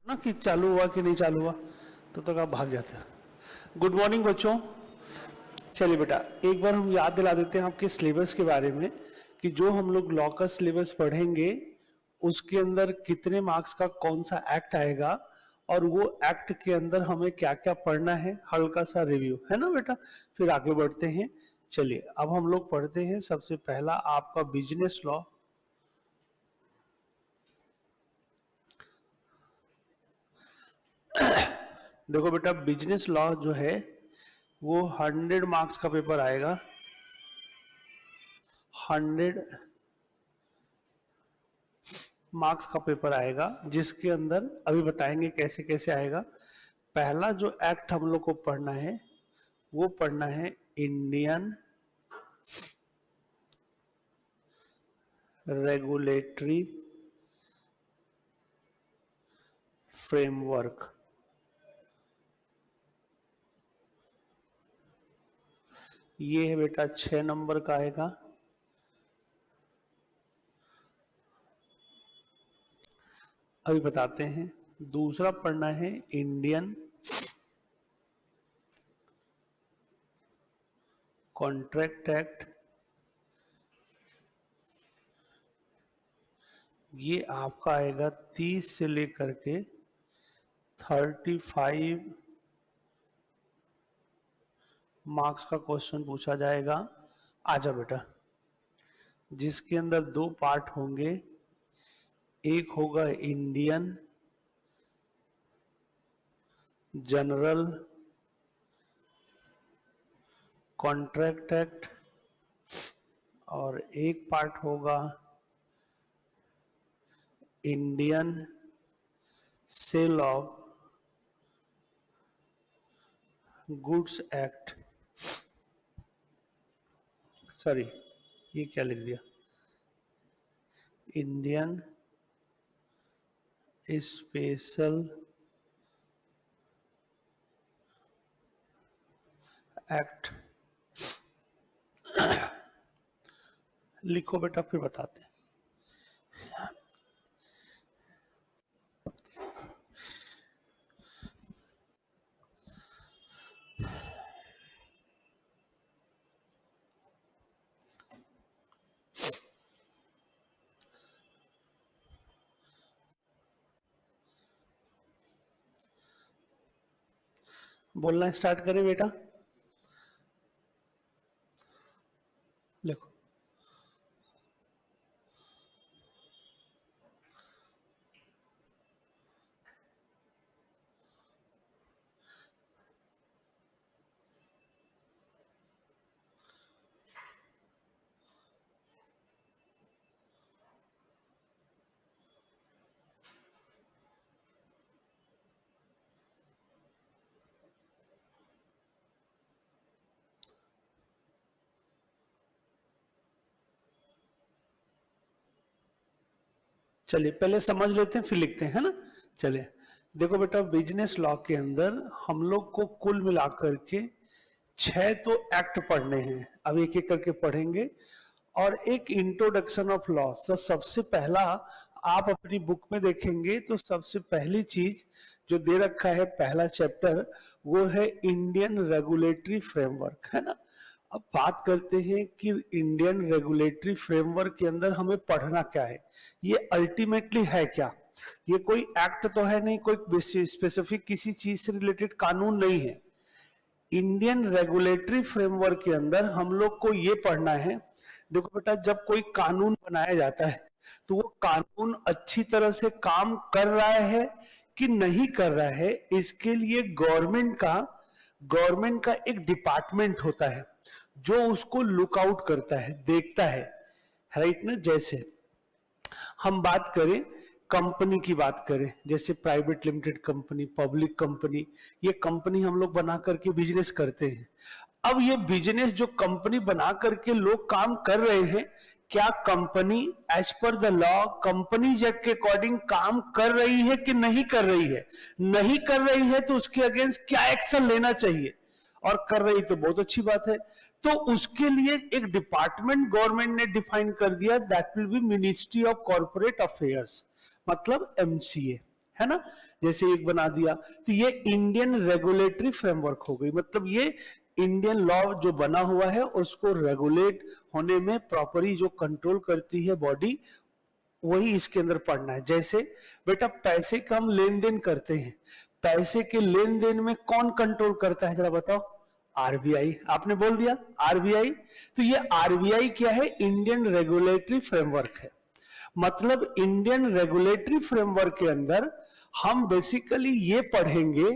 ना कि चालू हुआ कि नहीं चालू हुआ, तो तक आप भाग जाते हैं। गुड मॉर्निंग बच्चों। चलिए बेटा, एक बार हम याद दिला देते हैं आपके सिलेबस के बारे में कि जो हम लोग लॉ का सिलेबस पढ़ेंगे उसके अंदर कितने मार्क्स का कौन सा एक्ट आएगा और वो एक्ट के अंदर हमें क्या क्या पढ़ना है, हल्का सा रिव्यू है ना बेटा। फिर आगे बढ़ते हैं। चलिए अब हम लोग पढ़ते हैं सबसे पहला आपका बिजनेस लॉ। देखो बेटा, बिजनेस लॉ जो है वो 100 मार्क्स का पेपर आएगा। 100 मार्क्स का पेपर आएगा जिसके अंदर अभी बताएंगे कैसे कैसे आएगा। पहला जो एक्ट हम लोग को पढ़ना है वो पढ़ना है इंडियन रेगुलेटरी फ्रेमवर्क। ये है बेटा 6 नंबर का आएगा। अभी बताते हैं। दूसरा पढ़ना है इंडियन कॉन्ट्रैक्ट एक्ट। ये आपका आएगा 30 से लेकर के 35 मार्क्स का क्वेश्चन पूछा जाएगा। आजा बेटा, जिसके अंदर दो पार्ट होंगे। एक होगा इंडियन जनरल कॉन्ट्रैक्ट एक्ट और एक पार्ट होगा Indian sale of goods act. Sorry, ये क्या लिख दिया, इंडियन स्पेशल एक्ट। लिखो बेटा, फिर बताते हैं। बोलना स्टार्ट करें बेटा। देखो, चलिए पहले समझ लेते हैं फिर लिखते हैं, है ना। चलिए देखो बेटा, बिजनेस लॉ के अंदर हम लोग को कुल मिलाकर के 6 तो एक्ट पढ़ने हैं। अब एक एक करके पढ़ेंगे और एक इंट्रोडक्शन ऑफ लॉ। तो सबसे पहला आप अपनी बुक में देखेंगे तो सबसे पहली चीज जो दे रखा है पहला चैप्टर वो है इंडियन रेगुलेटरी फ्रेमवर्क, है ना। अब बात करते हैं कि इंडियन रेगुलेटरी फ्रेमवर्क के अंदर हमें पढ़ना क्या है, ये अल्टीमेटली है क्या। ये कोई एक्ट तो है नहीं, कोई स्पेसिफिक किसी चीज से रिलेटेड कानून नहीं है। इंडियन रेगुलेटरी फ्रेमवर्क के अंदर हम लोग को ये पढ़ना है। देखो बेटा, जब कोई कानून बनाया जाता है तो वो कानून अच्छी तरह से काम कर रहा है कि नहीं कर रहा है, इसके लिए गवर्नमेंट का एक डिपार्टमेंट होता है जो उसको लुक आउट करता है, देखता है, राइट ना। जैसे हम बात करें कंपनी की बात करें, जैसे private limited company, public company, ये कंपनी हम लोग बना करके बिजनेस करते हैं। अब ये बिजनेस जो कंपनी बना करके लोग काम कर रहे हैं, क्या company as per the law companies act के अकॉर्डिंग काम कर रही है कि नहीं कर रही है। नहीं कर रही है तो उसके अगेंस्ट क्या एक्शन लेना चाहिए, और कर रही तो बहुत अच्छी बात है। तो उसके लिए एक डिपार्टमेंट गवर्नमेंट ने डिफाइन कर दिया, that will B ministry of corporate affairs, मतलब एमसीए, है ना, जैसे एक बना दिया, तो ये इंडियन रेगुलेटरी फ्रेमवर्क हो गई, मतलब ये इंडियन लॉ जो बना हुआ है उसको रेगुलेट होने में प्रॉपरली जो कंट्रोल करती है बॉडी, वही इसके अंदर पढ़ना है। जैसे बेटा पैसे का हम लेन देन करते हैं, पैसे के लेन देन में कौन कंट्रोल करता है जरा बताओ? आरबीआई। आपने बोल दिया आरबीआई, तो ये आरबीआई क्या है? इंडियन रेगुलेटरी फ्रेमवर्क है। मतलब इंडियन रेगुलेटरी फ्रेमवर्क के अंदर हम बेसिकली ये पढ़ेंगे,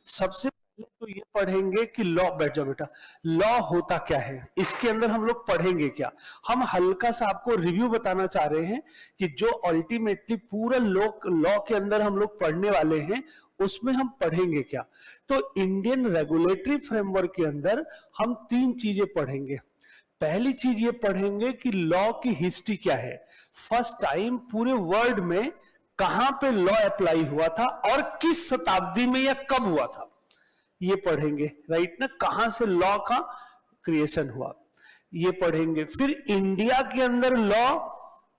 सबसे पहले तो ये पढ़ेंगे कि लॉ, बैठ जाओ बेटा, लॉ होता क्या है, इसके अंदर हम लोग पढ़ेंगे क्या। हम हल्का सा आपको रिव्यू बताना चाह रहे हैं कि जो अल्टीमेटली पूरा लॉ के अंदर हम लोग पढ़ने वाले हैं उसमें हम पढ़ेंगे क्या। तो इंडियन रेगुलेटरी फ्रेमवर्क के अंदर हम 3 चीजें पढ़ेंगे। पहली चीज ये पढ़ेंगे कि लॉ की हिस्ट्री क्या है, फर्स्ट टाइम पूरे वर्ल्ड में कहां पे लॉ अप्लाई हुआ था और किस शताब्दी में या कब हुआ था, ये पढ़ेंगे, राइट ना, कहां से लॉ का क्रिएशन हुआ, ये पढ़ेंगे। फिर इंडिया के अंदर लॉ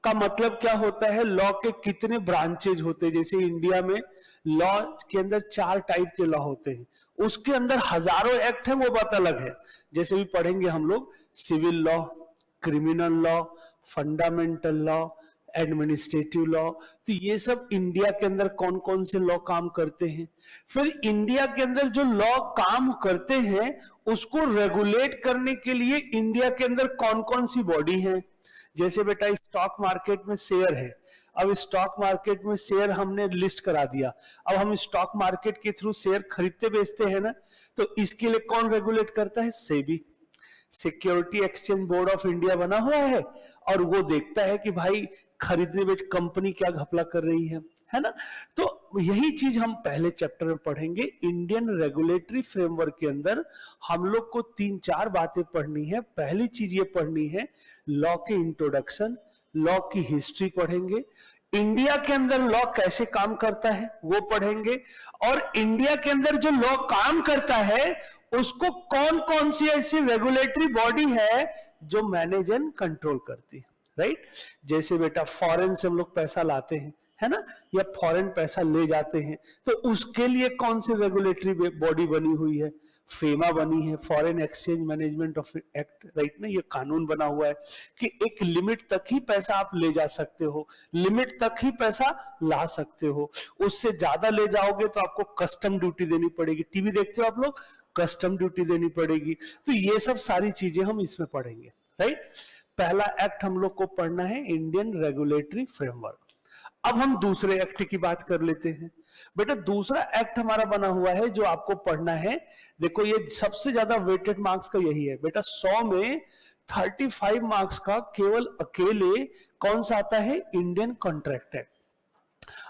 का मतलब क्या होता है, लॉ के कितने ब्रांचेज होते हैं, जैसे इंडिया में लॉ के अंदर 4 टाइप के लॉ होते हैं, उसके अंदर हजारों एक्ट है, वो बात अलग है। जैसे भी पढ़ेंगे हम लोग civil law, criminal law, fundamental law, administrative law, तो ये सब इंडिया के अंदर कौन कौन से लॉ काम करते हैं। फिर इंडिया के अंदर जो लॉ काम करते हैं उसको रेगुलेट करने के लिए इंडिया के अंदर कौन कौन सी बॉडी है। जैसे बेटा स्टॉक मार्केट में शेयर है, अब स्टॉक मार्केट में शेयर हमने लिस्ट करा दिया, अब हम स्टॉक मार्केट के थ्रू शेयर खरीदते बेचते हैं ना, तो इसके लिए कौन रेगुलेट करता है? SEBI, security exchange board of India बना हुआ है, और वो देखता है कि भाई खरीदने बेच कंपनी क्या घपला कर रही है ना। तो यही चीज हम पहले चैप्टर में पढ़ेंगे। इंडियन रेगुलेटरी फ्रेमवर्क के अंदर हम लोग को 3-4 बातें पढ़नी है। पहली चीज ये पढ़नी है लॉ के इंट्रोडक्शन, लॉ की हिस्ट्री पढ़ेंगे, इंडिया के अंदर लॉ कैसे काम करता है वो पढ़ेंगे, और इंडिया के अंदर जो लॉ काम करता है उसको कौन कौन सी ऐसी रेगुलेटरी बॉडी है जो मैनेज एंड कंट्रोल करती है, राइट। जैसे बेटा फॉरेन से हम लोग पैसा लाते हैं, है ना, या फॉरेन पैसा ले जाते हैं, तो उसके लिए कौन सी रेगुलेटरी बॉडी बनी हुई है? फेमा बनी है, foreign exchange management of act, right ना। ये कानून बना हुआ है कि एक लिमिट तक ही पैसा आप ले जा सकते हो, लिमिट तक ही पैसा ला सकते हो, उससे ज्यादा ले जाओगे तो आपको कस्टम ड्यूटी देनी पड़ेगी। टीवी देखते हो आप लोग, कस्टम ड्यूटी देनी पड़ेगी। तो ये सब सारी चीजें हम इसमें पढ़ेंगे, राइट। पहला एक्ट हम लोग को पढ़ना है इंडियन रेगुलेटरी फ्रेमवर्क। अब हम दूसरे एक्ट की बात कर लेते हैं। बेटा दूसरा एक्ट हमारा बना हुआ है जो आपको पढ़ना है, देखो ये सबसे ज्यादा वेटेड मार्क्स का यही है बेटा, 100 में 35 मार्क्स का केवल अकेले कौन सा आता है? Indian contract act.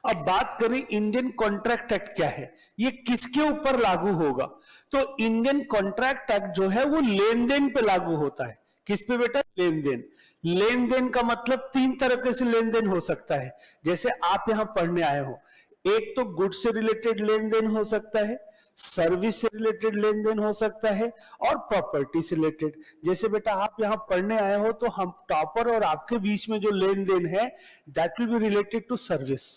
अब बात करें इंडियन कॉन्ट्रैक्ट एक्ट क्या है, ये किसके ऊपर लागू होगा? तो इंडियन कॉन्ट्रैक्ट एक्ट जो है वो लेन देन पे लागू होता है। किस पे बेटा? लेन देन। लेन देन का मतलब 3 तरीके से लेन देन हो सकता है। जैसे आप यहां पढ़ने आए हो, एक तो गुड्स से रिलेटेड लेन देन हो सकता है, सर्विस से रिलेटेड लेन देन हो सकता है, और प्रॉपर्टी से रिलेटेड। जैसे बेटा आप यहां पढ़ने आए हो तो हम टॉपर और आपके बीच में जो लेन देन है that will be related to service.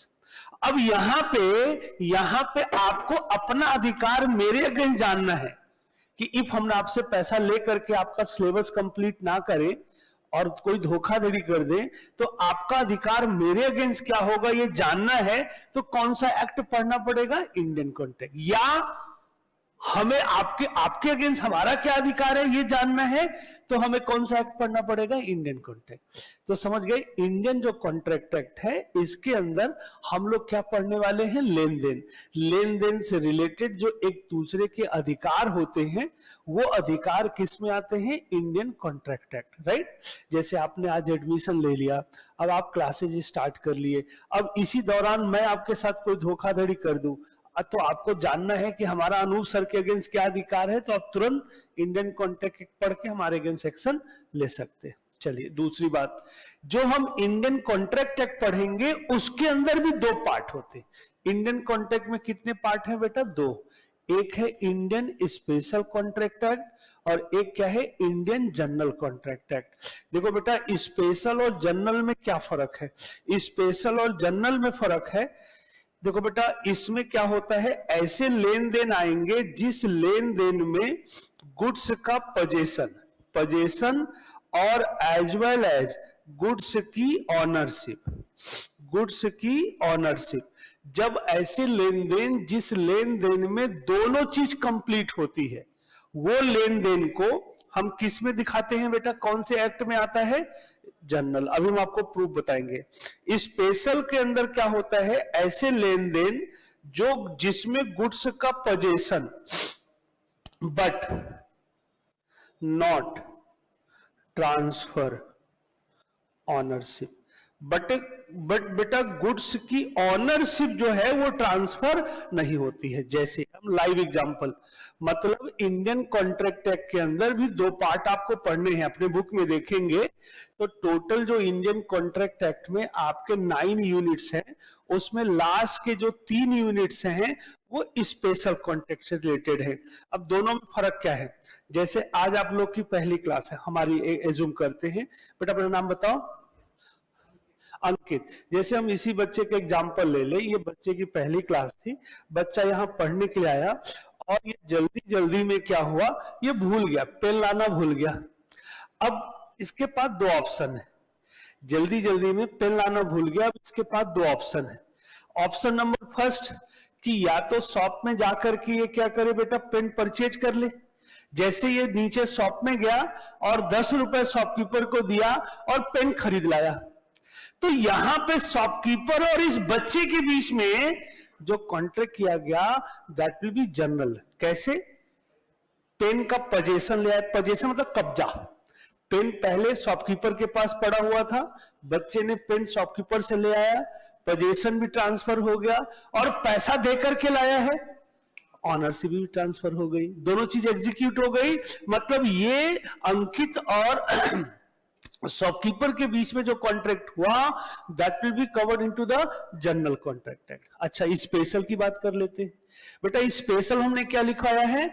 अब यहां पे आपको अपना अधिकार मेरे अगेंस्ट जानना है कि इफ हमने आपसे पैसा लेकर के आपका सिलेबस कंप्लीट ना करें और कोई धोखाधड़ी कर दे तो आपका अधिकार मेरे अगेंस्ट क्या होगा ये जानना है, तो कौन सा एक्ट पढ़ना पड़ेगा? Indian contract. या हमें आपके अगेंस्ट हमारा क्या अधिकार है ये जानना है, तो हमें कौन सा एक्ट पढ़ना पड़ेगा? Indian contract. तो समझ गए, इंडियन जो कॉन्ट्रैक्ट एक्ट है इसके अंदर हम लोग क्या पढ़ने वाले हैं? लेन देन। लेन देन से रिलेटेड जो एक दूसरे के अधिकार होते हैं वो अधिकार किस में आते हैं? Indian contract act, right. जैसे आपने आज एडमिशन ले लिया, अब आप क्लासेज स्टार्ट कर लिए, अब इसी दौरान मैं आपके साथ कोई धोखाधड़ी कर दूं तो आपको जानना है कि हमारा अनूप सर के अगेंस्ट क्या अधिकार है, तो आप तुरंत इंडियन कॉन्ट्रैक्ट एक्ट पढ़ के हमारे अगेंस्ट एक्शन ले सकते हैं। चलिए दूसरी बात, जो हम इंडियन कॉन्ट्रैक्ट एक्ट पढ़ेंगे उसके अंदर भी 2 पार्ट होते हैं। इंडियन कॉन्ट्रैक्ट में कितने पार्ट हैं बेटा? 2। एक है इंडियन स्पेशल कॉन्ट्रैक्ट एक्ट और एक क्या है? Indian general contract act. देखो बेटा स्पेशल और जनरल में क्या फर्क है? स्पेशल और जनरल में फर्क है, देखो बेटा, इसमें क्या होता है, ऐसे लेन देन आएंगे जिस लेन देन में गुड्स का पोजेशन पोजेशन और एज वेल एज गुड्स की ऑनरशिप, गुड्स की ऑनरशिप। जब ऐसे लेन देन, जिस लेन देन में दोनों चीज कंप्लीट होती है, वो लेन देन को हम किस में दिखाते हैं बेटा, कौन से एक्ट में आता है, जनरल। अभी हम आपको प्रूफ बताएंगे। स्पेशल के अंदर क्या होता है, ऐसे लेन देन जो जिसमें गुड्स का possession but not transfer ownership, but बेटा गुड्स की ऑनरशिप जो है वो ट्रांसफर नहीं होती है। जैसे हम लाइव एग्जांपल, मतलब इंडियन कॉन्ट्रैक्ट एक्ट के अंदर भी दो पार्ट आपको पढ़ने हैं, अपने बुक में देखेंगे तो टोटल जो इंडियन कॉन्ट्रैक्ट एक्ट में आपके 9 यूनिट्स हैं, उसमें लास्ट के जो 3 यूनिट्स हैं वो स्पेशल कॉन्ट्रैक्ट से रिलेटेड है। अब दोनों में फर्क क्या है, जैसे आज आप लोग की पहली क्लास है हमारी, एज्यूम करते हैं, बेटा अपना नाम बताओ, अंकित। जैसे हम इसी बच्चे का एग्जांपल ले ले, ये बच्चे की पहली क्लास थी, बच्चा यहाँ पढ़ने के लिए आया और ये जल्दी जल्दी में क्या हुआ, ये भूल गया, पेन लाना भूल गया। अब इसके पास दो ऑप्शन है, जल्दी जल्दी में पेन लाना भूल गया। अब इसके पास दो ऑप्शन है। ऑप्शन नंबर फर्स्ट कि या तो शॉप में जाकर के ये क्या करे बेटा, पेन परचेज कर ले। जैसे ये नीचे शॉप में गया और 10 रुपए शॉपकीपर को दिया और पेन खरीद लाया, तो यहां पे शॉपकीपर और इस बच्चे के बीच में जो कॉन्ट्रैक्ट किया गया दैट विल बी जनरल। कैसे, पेन का पोजेशन लिया, पोजेशन मतलब कब्जा। पेन पहले शॉपकीपर के पास पड़ा हुआ था, बच्चे ने पेन शॉपकीपर से ले आया, पोजेशन भी ट्रांसफर हो गया और पैसा देकर के लाया है, ऑनरशिप भी ट्रांसफर हो गई, दोनों चीज एग्जीक्यूट हो गई। मतलब ये अंकित और शॉपकीपर के बीच में जो कॉन्ट्रैक्ट हुआ that will be covered into the general contract act. अच्छा, स्पेशल की बात कर लेते हैं। बेटा स्पेशल हमने क्या लिखवाया है,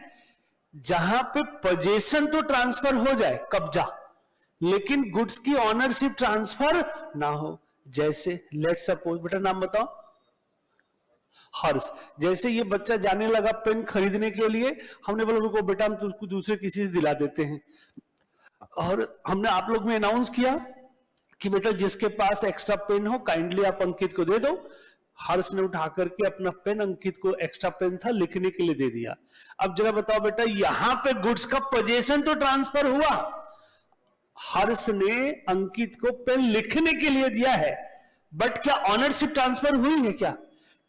जहां पे पोजेशन तो ट्रांसफर हो जाए, कब्जा, लेकिन गुड्स की ऑनरशिप ट्रांसफर ना हो। जैसे लेट सपोज, बेटा नाम बताओ, हर्ष। जैसे ये बच्चा जाने लगा पेन खरीदने के लिए, हमने बोला रुको बेटा हम तुमको दूसरे किसी से दिला देते हैं, और हमने आप लोग में अनाउंस किया कि बेटा जिसके पास एक्स्ट्रा पेन हो काइंडली आप अंकित को दे दो। हर्ष ने उठा करके अपना पेन, अंकित को एक्स्ट्रा पेन था लिखने के लिए, दे दिया। अब जरा बताओ बेटा, यहां पे गुड्स का पोजेशन तो ट्रांसफर हुआ, हर्ष ने अंकित को पेन लिखने के लिए दिया है, बट क्या ऑनरशिप ट्रांसफर हुई है, क्या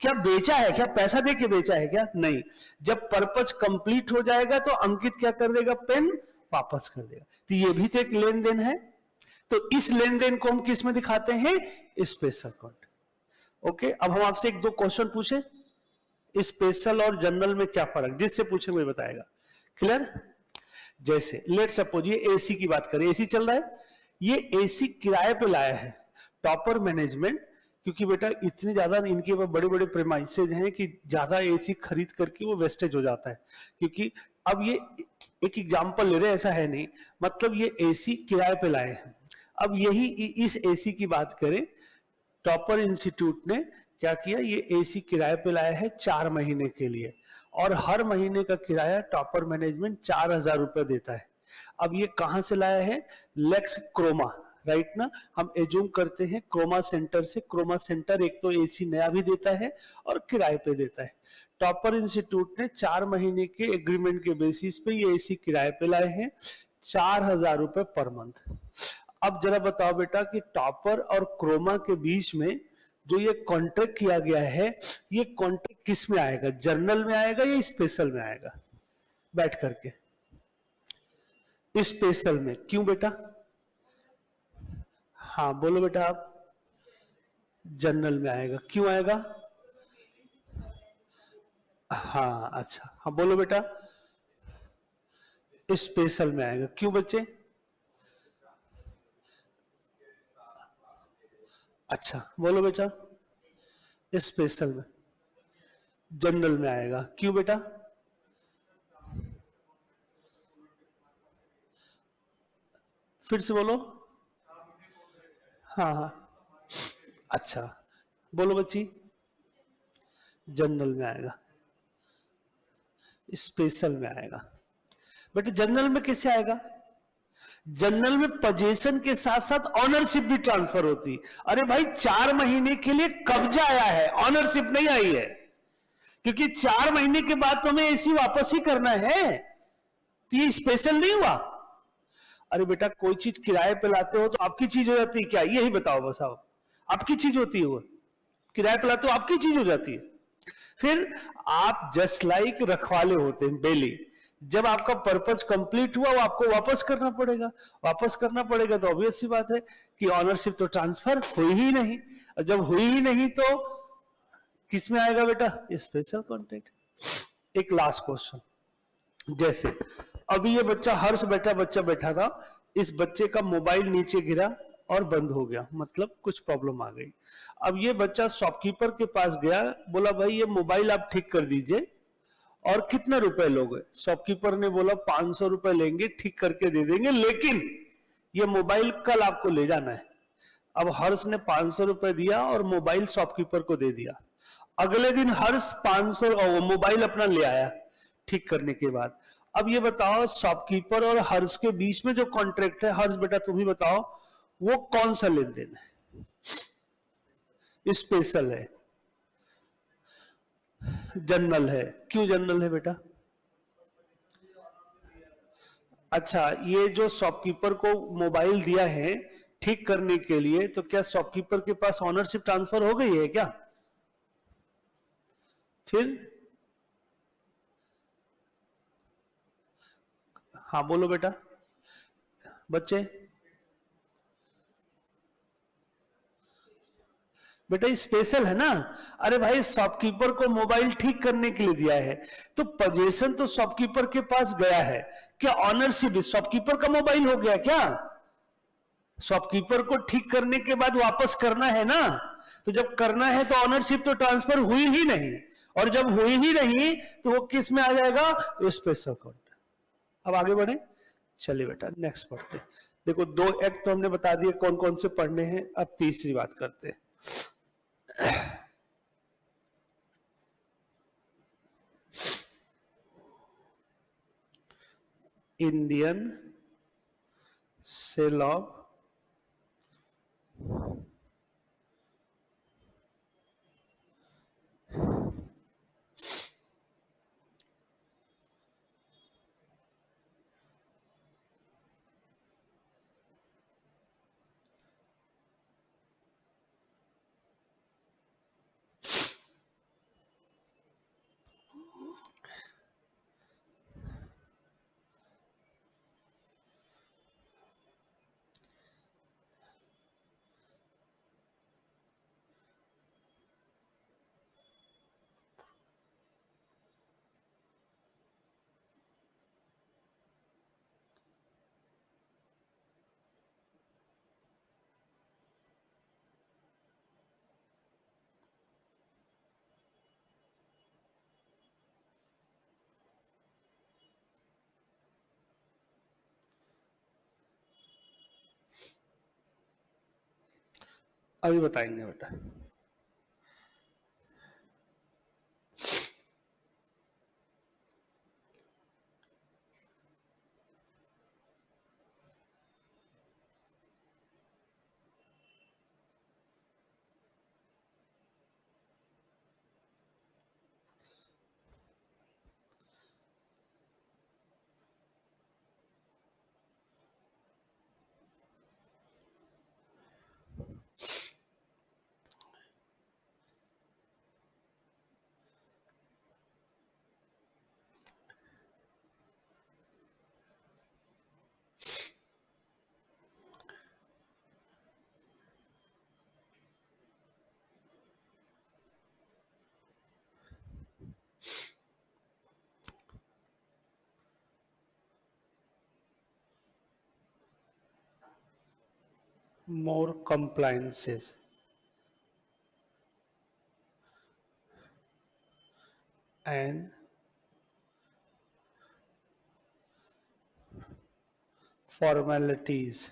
क्या बेचा है, क्या पैसा दे के बेचा है, क्या नहीं। जब पर्पज कंप्लीट हो जाएगा तो अंकित क्या कर देगा, पेन वापस कर देगा। तो ये भी तो एक लेन देन है। तो इस लेन देन को हम किस में दिखाते हैं, स्पेशल कॉन्ट्रैक्ट। ओके, अब हम आपसे एक दो क्वेश्चन पूछे, स्पेशल और जनरल में क्या फर्क, जिससे पूछे वही बताएगा। क्लियर। जैसे लेट सपोज ये एसी की बात करें, एसी चल रहा है, ये एसी किराए पे लाया है टॉपर मैनेजमेंट, क्योंकि बेटा इतने ज्यादा इनके बड़े बड़े प्रेमाइसेज हैं कि ज्यादा एसी खरीद करके वो वेस्टेज हो जाता है। क्योंकि अब ये एक एग्जांपल ले रहे हैं, ऐसा है नहीं, मतलब ये एसी किराए पे लाए हैं। अब यही इस एसी की बात करें, टॉपर इंस्टीट्यूट ने क्या किया, ये एसी किराए पे लाया है 4 महीने के लिए, और हर महीने का किराया टॉपर मैनेजमेंट 4000 रुपए देता है। अब ये कहां से लाया है, लेक्स क्रोमा, राइट ना, हम एज्यूम करते हैं क्रोमा सेंटर से। क्रोमा सेंटर एक तो एसी नया भी देता है और किराए पे देता है। टॉपर इंस्टीट्यूट ने 4 महीने के एग्रीमेंट के बेसिस पे ये एसी किराए पे लाए हैं, 4000 रुपए पर मंथ। अब जरा बताओ बेटा कि टॉपर और क्रोमा के बीच में जो ये कॉन्ट्रैक्ट किया गया है, ये कॉन्ट्रैक्ट किस में आएगा, जर्नल में आएगा या स्पेशल में आएगा, बैठ करके स्पेशल में। क्यों बेटा, हाँ बोलो बेटा आप, जनरल में आएगा, क्यों आएगा, हाँ अच्छा, हाँ बोलो बेटा, स्पेशल में आएगा, क्यों बच्चे, अच्छा बोलो बेटा, स्पेशल में, जनरल में आएगा, क्यों बेटा, फिर से बोलो, हाँ हाँ अच्छा बोलो बच्ची, जनरल में आएगा, स्पेशल में आएगा। बट जनरल में कैसे आएगा? जनरल में पोजीशन के साथ साथ ऑनरशिप भी ट्रांसफर होती। अरे भाई 4 महीने के लिए कब्जा आया है, ऑनरशिप नहीं आई है, क्योंकि 4 महीने के बाद तो हमें एसी वापस ही करना है, तो ये स्पेशल नहीं हुआ। अरे बेटा कोई चीज किराए पे लाते हो तो आपकी चीज हो जाती है क्या? यही बताओ बस आप, आपकी चीज होती है वो, किराए पे लाते हो आपकी चीज हो जाती है। फिर आप जस्ट लाइक रखवाले होते हैं डेली, जब आपका पर्पज कंप्लीट हुआ वो आपको वापस करना पड़ेगा, वापस करना पड़ेगा तो ऑब्वियस सी बात है कि ऑनरशिप तो ट्रांसफर हुई ही नहीं, और जब हुई ही नहीं तो किस में आएगा बेटा? Special contract. एक लास्ट क्वेश्चन, जैसे अभी ये बच्चा हर्ष बच्चा बैठा था, इस बच्चे का मोबाइल नीचे गिरा और बंद हो गया, मतलब कुछ प्रॉब्लम आ गई। अब ये बच्चा शॉपकीपर के पास गया, बोला भाई ये मोबाइल आप ठीक कर दीजिए और कितना रुपए लोगे? शॉपकीपर ने बोला 500 रुपए लेंगे, ठीक करके दे देंगे, लेकिन ये मोबाइल कल आपको ले जाना है। अब हर्ष ने 500 रुपए दिया और मोबाइल शॉपकीपर को दे दिया। अगले दिन हर्ष 500 मोबाइल अपना ले आया ठीक करने के बाद। अब ये बताओ शॉपकीपर और हर्ष के बीच में जो कॉन्ट्रैक्ट है, हर्ष बेटा तुम ही बताओ वो कौन सा लेन देन है? स्पेशल है, जनरल है। क्यों जनरल है बेटा? अच्छा, ये जो शॉपकीपर को मोबाइल दिया है ठीक करने के लिए, तो क्या शॉपकीपर के पास ऑनरशिप ट्रांसफर हो गई है क्या? फिर हाँ बोलो बेटा, बच्चे बेटा स्पेशल है ना। अरे भाई शॉपकीपर को मोबाइल ठीक करने के लिए दिया है, तो पोजीशन तो शॉपकीपर के पास गया है, क्या ऑनरशिप शॉपकीपर का मोबाइल हो गया क्या? शॉपकीपर को ठीक करने के बाद वापस करना है ना, तो जब करना है तो ऑनरशिप तो ट्रांसफर हुई ही नहीं, और जब हुई ही नहीं तो वो किस में आ जाएगा? Special contract. अब आगे बढ़े, चलिए बेटा नेक्स्ट पढ़ते हैं। देखो 2 एक्ट तो हमने बता दिए कौन कौन से पढ़ने हैं, अब तीसरी बात करते हैं। इंडियन सेल ऑफ अभी बताएंगे बेटा। more compliances and formalities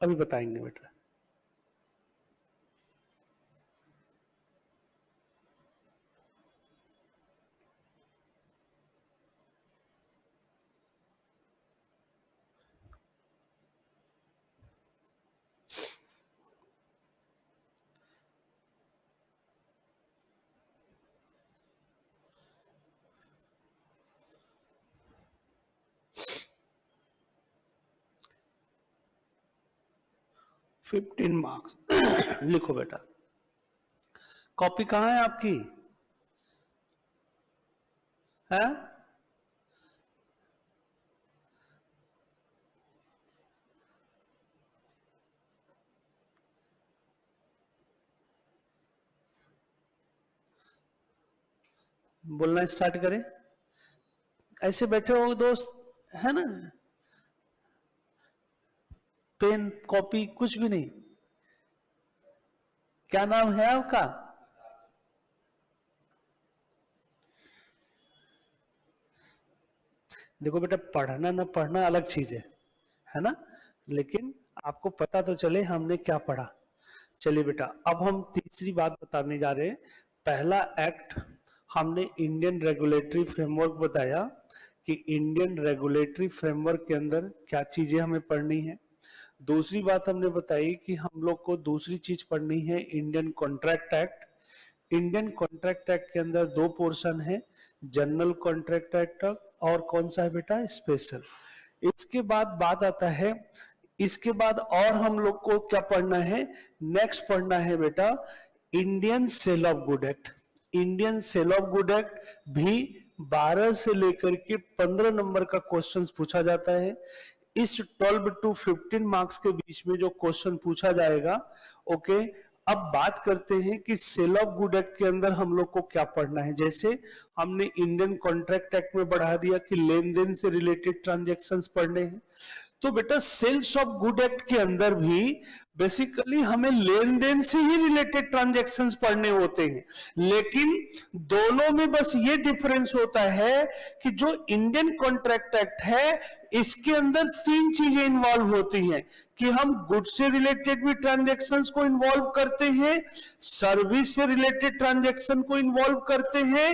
अभी बताएंगे बेटा। फिफ्टीन मार्क्स लिखो बेटा। कॉपी कहाँ है आपकी? है बोलना स्टार्ट करें। ऐसे बैठे हो दोस्त, है ना? पेन कॉपी कुछ भी नहीं। क्या नाम है आपका? देखो बेटा, पढ़ना ना पढ़ना अलग चीज है ना? लेकिन आपको पता तो चले हमने क्या पढ़ा। चलिए बेटा, अब हम तीसरी बात बताने जा रहे हैं। पहला एक्ट हमने इंडियन रेगुलेटरी फ्रेमवर्क बताया कि इंडियन रेगुलेटरी फ्रेमवर्क के अंदर क्या चीजें हमें पढ़नी है। दूसरी बात हमने बताई कि हम लोग को दूसरी चीज पढ़नी है Indian contract act. Indian contract act के अंदर दो पोर्शन है, जनरल कॉन्ट्रैक्ट एक्ट और कौन सा है बेटा? स्पेशल। इसके बाद बात आता है, इसके बाद और हम लोग को क्या पढ़ना है? नेक्स्ट पढ़ना है बेटा Indian sale of good act. Indian sale of good act भी 12 से लेकर के 15 नंबर का क्वेश्चन पूछा जाता है। इस 12 to 15 मार्क्स के बीच में जो क्वेश्चन पूछा जाएगा, ओके। अब बात करते हैं कि सेल ऑफ गुड एक्ट के अंदर हम लोग को क्या पढ़ना है। जैसे हमने इंडियन कॉन्ट्रैक्ट एक्ट में बढ़ा दिया कि लेन देन से रिलेटेड ट्रांजैक्शंस पढ़ने हैं, तो बेटा सेल्स ऑफ गुड एक्ट के अंदर भी बेसिकली हमें लेन देन से ही रिलेटेड ट्रांजैक्शंस पढ़ने होते हैं। लेकिन दोनों में बस ये डिफरेंस होता है कि जो इंडियन कॉन्ट्रैक्ट एक्ट है इसके अंदर तीन चीजें इन्वॉल्व होती हैं कि हम गुड्स से रिलेटेड भी ट्रांजैक्शंस को इन्वॉल्व करते हैं, सर्विस से रिलेटेड ट्रांजैक्शन को इन्वॉल्व करते हैं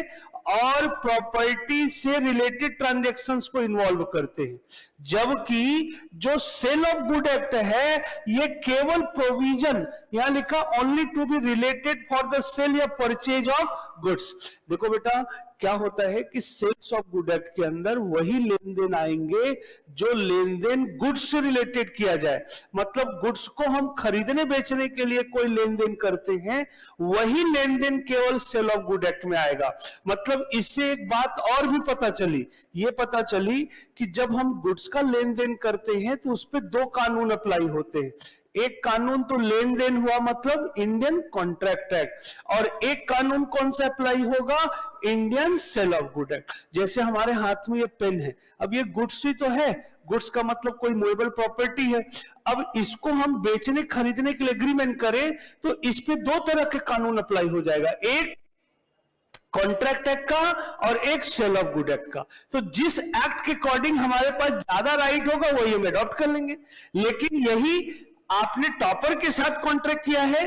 और प्रॉपर्टी से रिलेटेड ट्रांजैक्शंस को इन्वॉल्व करते हैं। जबकि जो सेल ऑफ गुड एक्ट है ये केवल प्रोविजन, यहां लिखा only to be related for the sale या परचेज ऑफ गुड्स। देखो बेटा क्या होता है कि सेल्स ऑफ गुड एक्ट के अंदर वही लेन देन आएंगे जो लेन देन गुड्स से रिलेटेड किया जाए। मतलब गुड्स को हम खरीदने बेचने के लिए कोई लेन देन करते हैं, वही लेन देन केवल सेल ऑफ गुड एक्ट में आएगा। मतलब इससे एक बात और भी पता चली, ये पता चली कि जब हम गुड्स का लेन देन करते हैं तो उस पर दो कानून अप्लाई होते हैं। एक कानून तो लेन देन हुआ मतलब इंडियन कॉन्ट्रैक्ट एक्ट, और एक कानून कौन सा अप्लाई होगा? Indian sale of good act. जैसे हमारे हाथ में ये पेन है, अब ये गुड्स ही तो है, गुड्स का मतलब कोई मूवेबल प्रॉपर्टी है। अब इसको हम बेचने खरीदने के लिए एग्रीमेंट करें तो इस पे दो तरह के कानून अप्लाई हो जाएगा, एक कॉन्ट्रैक्ट एक्ट का और एक सेल ऑफ गुड एक्ट का। तो जिस एक्ट के अकॉर्डिंग हमारे पास ज्यादा राइट होगा वही हम अडॉप्ट कर लेंगे। लेकिन यही आपने टॉपर के साथ कॉन्ट्रैक्ट किया है,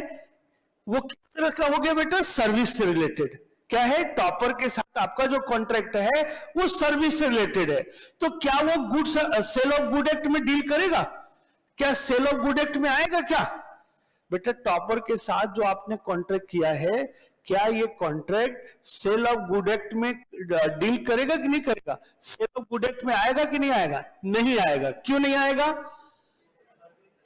वो किस तरह का हो गया बेटा? सर्विस से रिलेटेड। क्या है? टॉपर के साथ आपका जो कॉन्ट्रैक्ट है वो सर्विस से रिलेटेड है। तो क्या वो goods sale of good act में डील करेगा? क्या सेल ऑफ गुड एक्ट में आएगा क्या? बेटा टॉपर के साथ जो आपने कॉन्ट्रैक्ट किया है, क्या ये contract sale of good act में डील करेगा कि नहीं करेगा? सेल ऑफ गुड एक्ट में आएगा कि नहीं आएगा? नहीं आएगा। क्यों नहीं आएगा?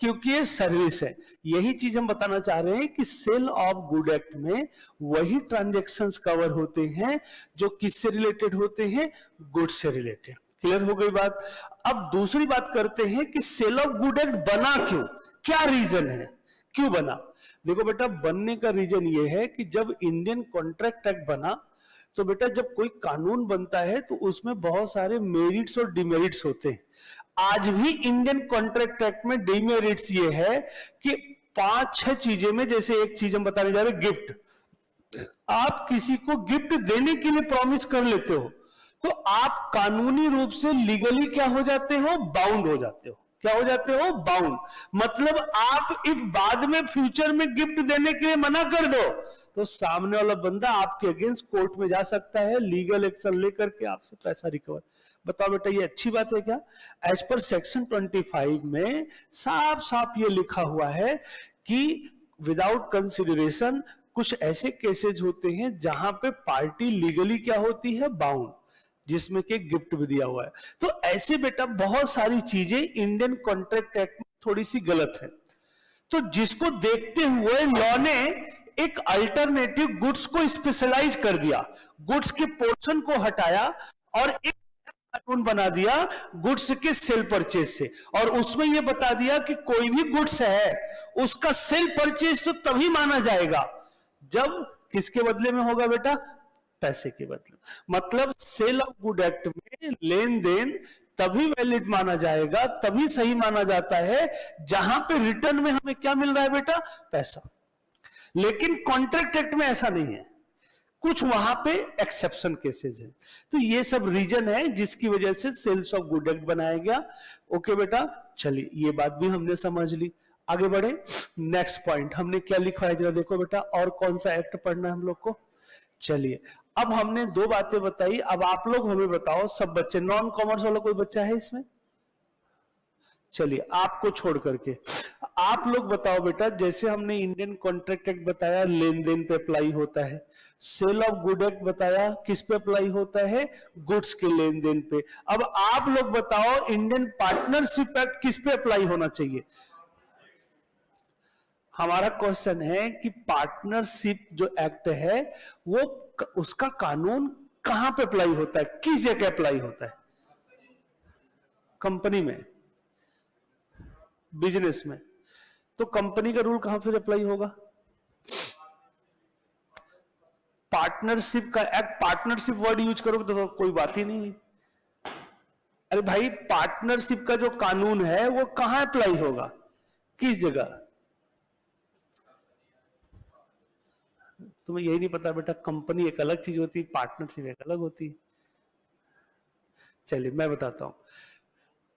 क्योंकि ये सर्विस है। यही चीज हम बताना चाह रहे हैं कि सेल ऑफ गुड एक्ट में वही ट्रांजैक्शंस कवर होते हैं जो किससे रिलेटेड होते हैं? गुड्स से रिलेटेड। क्लियर हो गई बात? अब दूसरी बात करते हैं कि सेल ऑफ गुड एक्ट बना क्यों, क्या रीजन है, क्यों बना? देखो बेटा बनने का रीजन ये है कि जब इंडियन कॉन्ट्रैक्ट एक्ट बना तो बेटा जब कोई कानून बनता है तो उसमें बहुत सारे मेरिट्स और डिमेरिट्स होते हैं। आज भी इंडियन कॉन्ट्रैक्ट एक्ट में डिमेरिट्स ये है कि 5-6 चीजें में, जैसे एक चीज हम बताने जा रहे हैं, गिफ्ट। आप किसी को गिफ्ट देने के लिए प्रॉमिस कर लेते हो तो आप कानूनी रूप से लीगली क्या हो जाते हो? बाउंड हो जाते हो। क्या हो जाते हो, बाउंड। मतलब आप इफ बाद में फ्यूचर में गिफ्ट देने के लिए मना कर दो तो सामने वाला बंदा आपके अगेंस्ट कोर्ट में जा सकता है, लीगल एक्शन लेकर के आपसे पैसा रिकवर। बताओ बेटा ये अच्छी बात है क्या? एज पर सेक्शन 25 में साफ साफ ये लिखा हुआ है कि विदाउट कंसिडरेशन कुछ ऐसे केसेस होते हैं जहां पे पार्टी लीगली क्या होती है, बाउंड, जिसमें कि गिफ्ट भी दिया हुआ है। तो ऐसे बेटा बहुत सारी चीजें इंडियन कॉन्ट्रैक्ट एक्ट में थोड़ी सी गलत है, तो जिसको देखते हुए लॉ ने एक अल्टरनेटिव गुड्स को स्पेशलाइज कर दिया, गुड्स के पोर्शन को हटाया और एक कानून बना दिया गुड्स के सेल परचेज से, और उसमें यह बता दिया कि कोई भी गुड्स है उसका सेल परचेज तो तभी माना जाएगा जब किसके बदले में होगा बेटा, पैसे के बदले। मतलब सेल ऑफ गुड एक्ट में लेन देन तभी वैलिड माना जाएगा, तभी सही माना जाता है जहां पे रिटर्न में हमें क्या मिल रहा है बेटा, पैसा। लेकिन कॉन्ट्रैक्ट एक्ट में ऐसा नहीं है, कुछ वहां पे एक्सेप्शन केसेस है। तो ये सब रीजन है जिसकी वजह से सेल्स ऑफ गुड एक्ट बनाया गया। ओके बेटा, चलिए ये बात भी हमने समझ ली, आगे बढ़े। नेक्स्ट पॉइंट हमने क्या लिखा है जरा देखो बेटा, और कौन सा एक्ट पढ़ना है हम लोग को। चलिए अब हमने दो बातें बताई, अब आप लोग हमें बताओ, सब बच्चे, नॉन कॉमर्स वाला कोई बच्चा है इसमें? चलिए आपको छोड़ करके आप लोग बताओ बेटा, जैसे हमने इंडियन कॉन्ट्रैक्ट एक्ट बताया लेन देन पे अप्लाई होता है, सेल ऑफ गुड एक्ट बताया किस पे अप्लाई होता है, गुड्स के लेन देन पे। अब आप लोग बताओ इंडियन पार्टनरशिप एक्ट किस पे अप्लाई होना चाहिए? हमारा क्वेश्चन है कि पार्टनरशिप जो एक्ट है वो उसका कानून कहां पे अप्लाई होता है, किस जगह अप्लाई होता है? कंपनी में, बिजनेस में। तो कंपनी का रूल कहां फिर अप्लाई होगा? पार्टनरशिप का एक्ट, पार्टनरशिप वर्ड यूज करोगे तो कोई बात ही नहीं है। अरे भाई पार्टनरशिप का जो कानून है वो कहां अप्लाई होगा, किस जगह? तुम्हें यही नहीं पता बेटा, कंपनी एक अलग चीज होती है, पार्टनरशिप एक अलग होती है। चलिए मैं बताता हूं,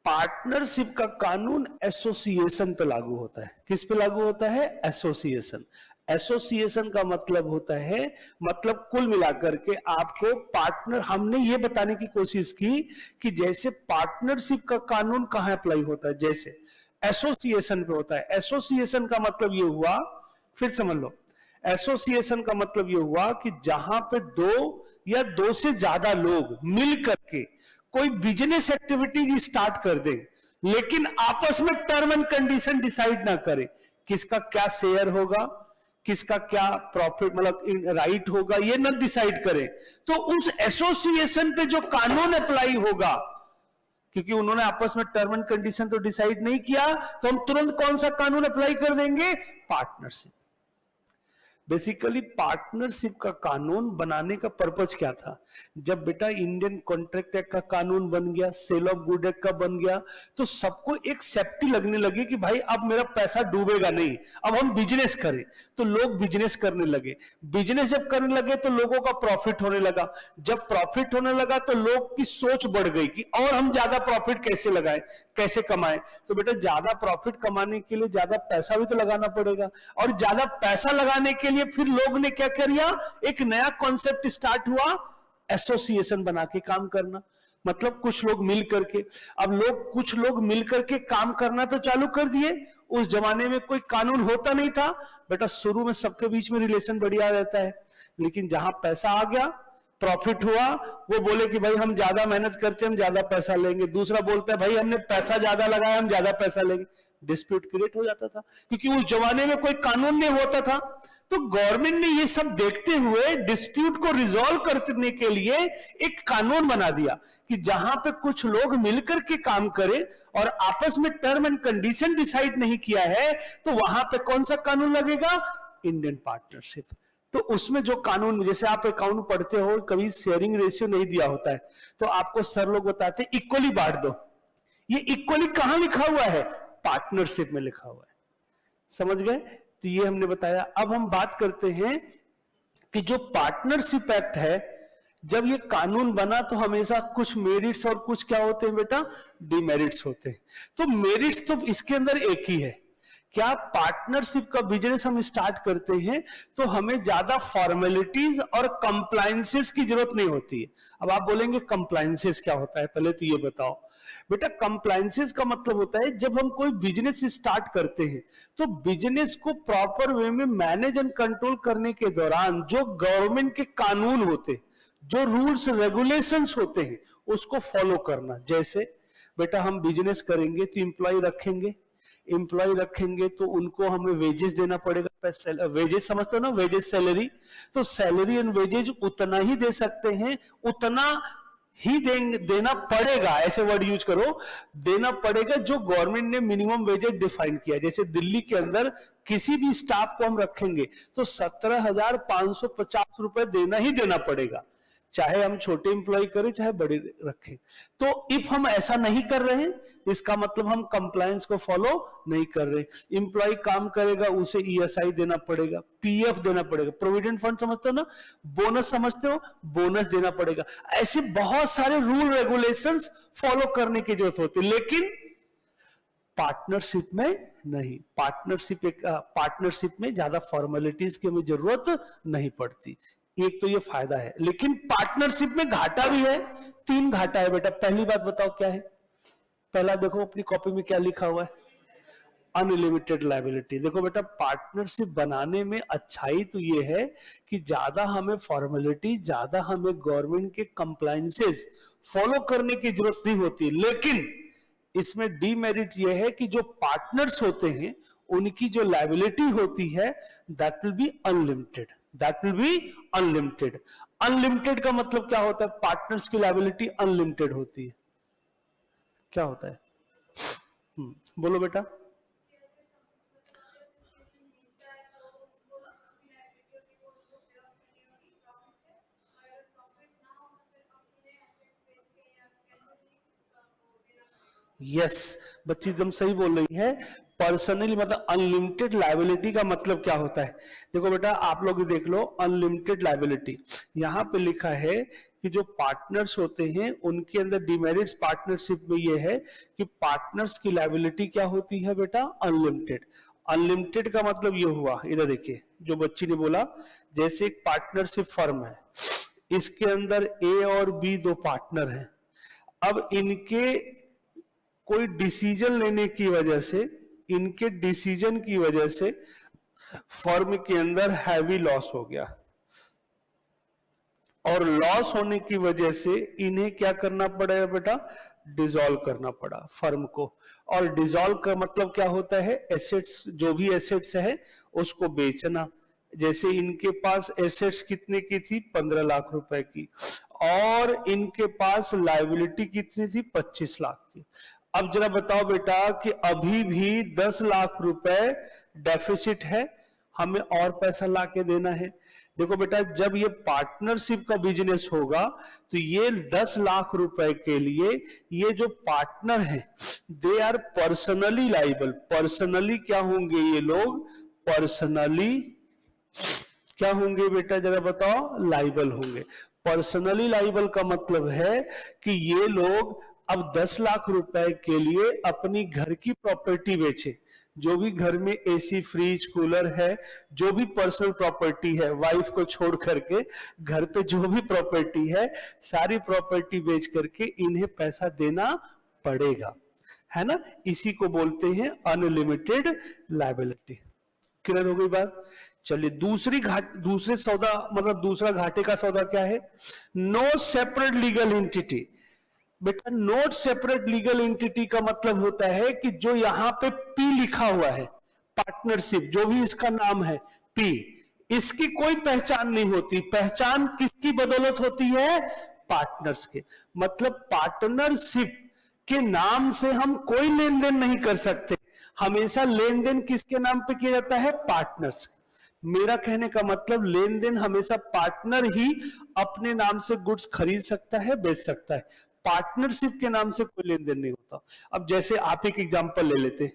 पार्टनरशिप का कानून एसोसिएशन पे लागू होता है। किस पे लागू होता है? एसोसिएशन। एसोसिएशन का मतलब होता है, मतलब कुल मिलाकर के आपको पार्टनर, हमने ये बताने की कोशिश की कि जैसे पार्टनरशिप का कानून कहां अप्लाई होता है, जैसे एसोसिएशन पे होता है। एसोसिएशन का मतलब ये हुआ, फिर समझ लो, एसोसिएशन का मतलब ये हुआ कि जहां पे दो या दो से ज्यादा लोग मिल करके कोई बिजनेस एक्टिविटी स्टार्ट कर दे, लेकिन आपस में टर्म एंड कंडीशन डिसाइड ना करे, किसका क्या शेयर होगा, किसका क्या प्रॉफिट मतलब राइट होगा, ये ना डिसाइड करे, तो उस एसोसिएशन पे जो कानून अप्लाई होगा, क्योंकि उन्होंने आपस में टर्म एंड कंडीशन तो डिसाइड नहीं किया, तो हम तुरंत कौन सा कानून अप्लाई कर देंगे? पार्टनरशिप। बेसिकली पार्टनरशिप का कानून बनाने का पर्पज क्या था? जब बेटा इंडियन कॉन्ट्रैक्ट एक्ट का कानून बन गया, सेल ऑफ गुड एक्ट का बन गया, तो सबको एक सेफ्टी लगने लगी कि भाई अब मेरा पैसा डूबेगा नहीं, अब हम बिजनेस करें। तो लोग बिजनेस करने लगे, बिजनेस जब करने लगे तो लोगों का प्रॉफिट होने लगा, जब प्रॉफिट होने लगा तो लोग की सोच बढ़ गई कि और हम ज्यादा प्रॉफिट कैसे लगाएं, कैसे कमाएं। तो बेटा ज्यादा प्रॉफिट कमाने के लिए ज्यादा पैसा भी तो लगाना पड़ेगा, और ज्यादा पैसा लगाने के लिए फिर लोग ने क्या किया, एक नया कॉन्सेप्ट स्टार्ट हुआ, एसोसिएशन बना के काम करना। मतलब कुछ लोग मिल करके, अब कुछ लोग मिल करके काम करना तो चालू कर दिए। उस जमाने में कोई कानून होता नहीं था बेटा, शुरू में सबके बीच में रिलेशन बढ़िया रहता है, लेकिन जहां पैसा आ गया, प्रॉफिट हुआ, वो बोले कि भाई हम ज्यादा मेहनत करते हैं, हम ज्यादा पैसा लेंगे। दूसरा बोलता है भाई हमने पैसा ज्यादा लगाया, हम ज्यादा पैसा लेंगे। डिस्प्यूट क्रिएट हो जाता था, क्योंकि उस जमाने में कोई कानून नहीं होता था। तो गवर्नमेंट ने ये सब देखते हुए डिस्प्यूट को रिजॉल्व करने के लिए एक कानून बना दिया कि जहां पे कुछ लोग मिलकर के काम करें और आपस में टर्म एंड कंडीशन डिसाइड नहीं किया है, तो वहां पे कौन सा कानून लगेगा? Indian partnership. तो उसमें जो कानून, जैसे आप अकाउंट पढ़ते हो, कभी शेयरिंग रेशियो नहीं दिया होता है, तो आपको सर लोग बताते हैं इक्वली बांट दो। ये इक्वली कहां लिखा हुआ है? पार्टनरशिप में लिखा हुआ है। समझ गए? तो ये हमने बताया। अब हम बात करते हैं कि जो पार्टनरशिप एक्ट है, जब ये कानून बना तो हमेशा कुछ मेरिट्स और कुछ क्या होते हैं बेटा, डिमेरिट्स होते हैं। तो मेरिट्स तो इसके अंदर एक ही है, क्या पार्टनरशिप का बिजनेस हम स्टार्ट करते हैं तो हमें ज्यादा फॉर्मेलिटीज और कंप्लायंसेस की जरूरत नहीं होती है। अब आप बोलेंगे कंप्लायंसेस क्या होता है, पहले तो ये बताओ बेटा। कंप्लायंसेस का मतलब होता है जब हम कोई बिजनेस स्टार्ट करते हैं तो बिजनेस को प्रॉपर वे में मैनेज एंड कंट्रोल करने के दौरान जो गवर्नमेंट के कानून होते, जो रूल्स रेगुलेशंस होते हैं, उसको फॉलो करना। जैसे बेटा हम बिजनेस करेंगे तो इंप्लॉय रखेंगे, इंप्लॉय रखेंगे तो उनको हमें वेजेस देना पड़ेगा। वेजेस समझते हो ना, वेजेस सैलरी, तो सैलरी एंड वेजेज उतना ही दे सकते हैं, उतना ही देना पड़ेगा, ऐसे वर्ड यूज करो, देना पड़ेगा जो गवर्नमेंट ने मिनिमम वेजेस डिफाइन किया। जैसे दिल्ली के अंदर किसी भी स्टाफ को हम रखेंगे तो 17,550 रुपए देना ही देना पड़ेगा, चाहे हम छोटे इंप्लॉय करें चाहे बड़े रखें। तो इफ हम ऐसा नहीं कर रहे हैं इसका मतलब हम कंप्लायंस को फॉलो नहीं कर रहे। इंप्लॉय काम करेगा उसे ईएसआई देना पड़ेगा, पीएफ देना पड़ेगा, प्रोविडेंट फंड समझते हो ना, बोनस समझते हो, बोनस देना पड़ेगा। ऐसे बहुत सारे रूल रेगुलेशंस फॉलो करने की जरूरत होती है, लेकिन पार्टनरशिप में नहीं। पार्टनरशिप में ज्यादा फॉर्मेलिटीज की हमें जरूरत नहीं पड़ती। एक तो ये फायदा है, लेकिन पार्टनरशिप में घाटा भी है। 3 घाटा है बेटा। पहली बात बताओ क्या है, पहला देखो अपनी कॉपी में क्या लिखा हुआ है, अनलिमिटेड लायबिलिटी। देखो बेटा पार्टनरशिप बनाने में अच्छाई तो ये है कि ज्यादा हमें फॉर्मेलिटी, ज्यादा हमें गवर्नमेंट के कंप्लायंसेस फॉलो करने की जरूरत नहीं होती, लेकिन इसमें डीमेरिट ये है कि जो पार्टनर्स होते हैं उनकी जो लायबिलिटी होती है that will B unlimited, that will B unlimited. Unlimited का मतलब क्या होता है, पार्टनर्स की लायबिलिटी अनलिमिटेड होती है। क्या होता है बोलो बेटा। यस बच्ची एकदम सही बोल रही है। पर्सनली मतलब अनलिमिटेड लायबिलिटी का मतलब क्या होता है, देखो बेटा आप लोग देख लो, अनलिमिटेड लायबिलिटी यहां पे लिखा है कि जो पार्टनर्स होते हैं उनके अंदर डिमेरिट्स पार्टनरशिप में ये है कि पार्टनर्स की लायबिलिटी क्या होती है बेटा, अनलिमिटेड। अनलिमिटेड का मतलब ये हुआ, इधर देखिए जो बच्ची ने बोला, जैसे एक पार्टनरशिप फर्म है, इसके अंदर ए और बी 2 पार्टनर हैं। अब इनके कोई डिसीजन लेने की वजह से, इनके डिसीजन की वजह से फर्म के अंदर हैवी लॉस हो गया, और लॉस होने की वजह से इन्हें क्या करना पड़ेगा बेटा, डिसॉल्व करना पड़ा फर्म को। और डिसॉल्व का मतलब क्या होता है, एसेट्स, जो भी एसेट्स है उसको बेचना। जैसे इनके पास एसेट्स कितने की थी, 15 लाख रुपए की, और इनके पास लायबिलिटी कितनी थी, 25 लाख की। अब जरा बताओ बेटा कि अभी भी 10 लाख रुपए डेफिसिट है, हमें और पैसा लाके देना है। देखो बेटा जब ये पार्टनरशिप का बिजनेस होगा तो ये 10 लाख रुपए के लिए ये जो पार्टनर है they are personally liable. Personally क्या होंगे ये लोग, पर्सनली क्या होंगे बेटा जरा बताओ, लाइबल होंगे। पर्सनली लाइबल का मतलब है कि ये लोग अब 10 लाख रुपए के लिए अपनी घर की प्रॉपर्टी बेचे, जो भी घर में एसी फ्रिज कूलर है, जो भी पर्सनल प्रॉपर्टी है, वाइफ को छोड़ करके घर पे जो भी प्रॉपर्टी है सारी प्रॉपर्टी बेच करके इन्हें पैसा देना पड़ेगा, है ना। इसी को बोलते हैं अनलिमिटेड लायबिलिटी। क्लियर हो गई बात। चलिए दूसरे सौदा मतलब दूसरा घाटे का सौदा क्या है, नो सेपरेट लीगल एंटिटी। बेटा नोट सेपरेट लीगल एंटिटी का मतलब होता है कि जो यहां पे पी लिखा हुआ है, पार्टनरशिप जो भी इसका नाम है पी, इसकी कोई पहचान नहीं होती। पहचान किसकी बदौलत होती है, पार्टनर्स के। मतलब पार्टनरशिप के नाम से हम कोई लेन देन नहीं कर सकते, हमेशा लेन देन किसके नाम पे किया जाता है, पार्टनर्स। मेरा कहने का मतलब लेन देन हमेशा पार्टनर ही अपने नाम से गुड्स खरीद सकता है, बेच सकता है, पार्टनरशिप के नाम से कोई लेन देन नहीं होता। अब जैसे आप एक एग्जांपल ले लेते,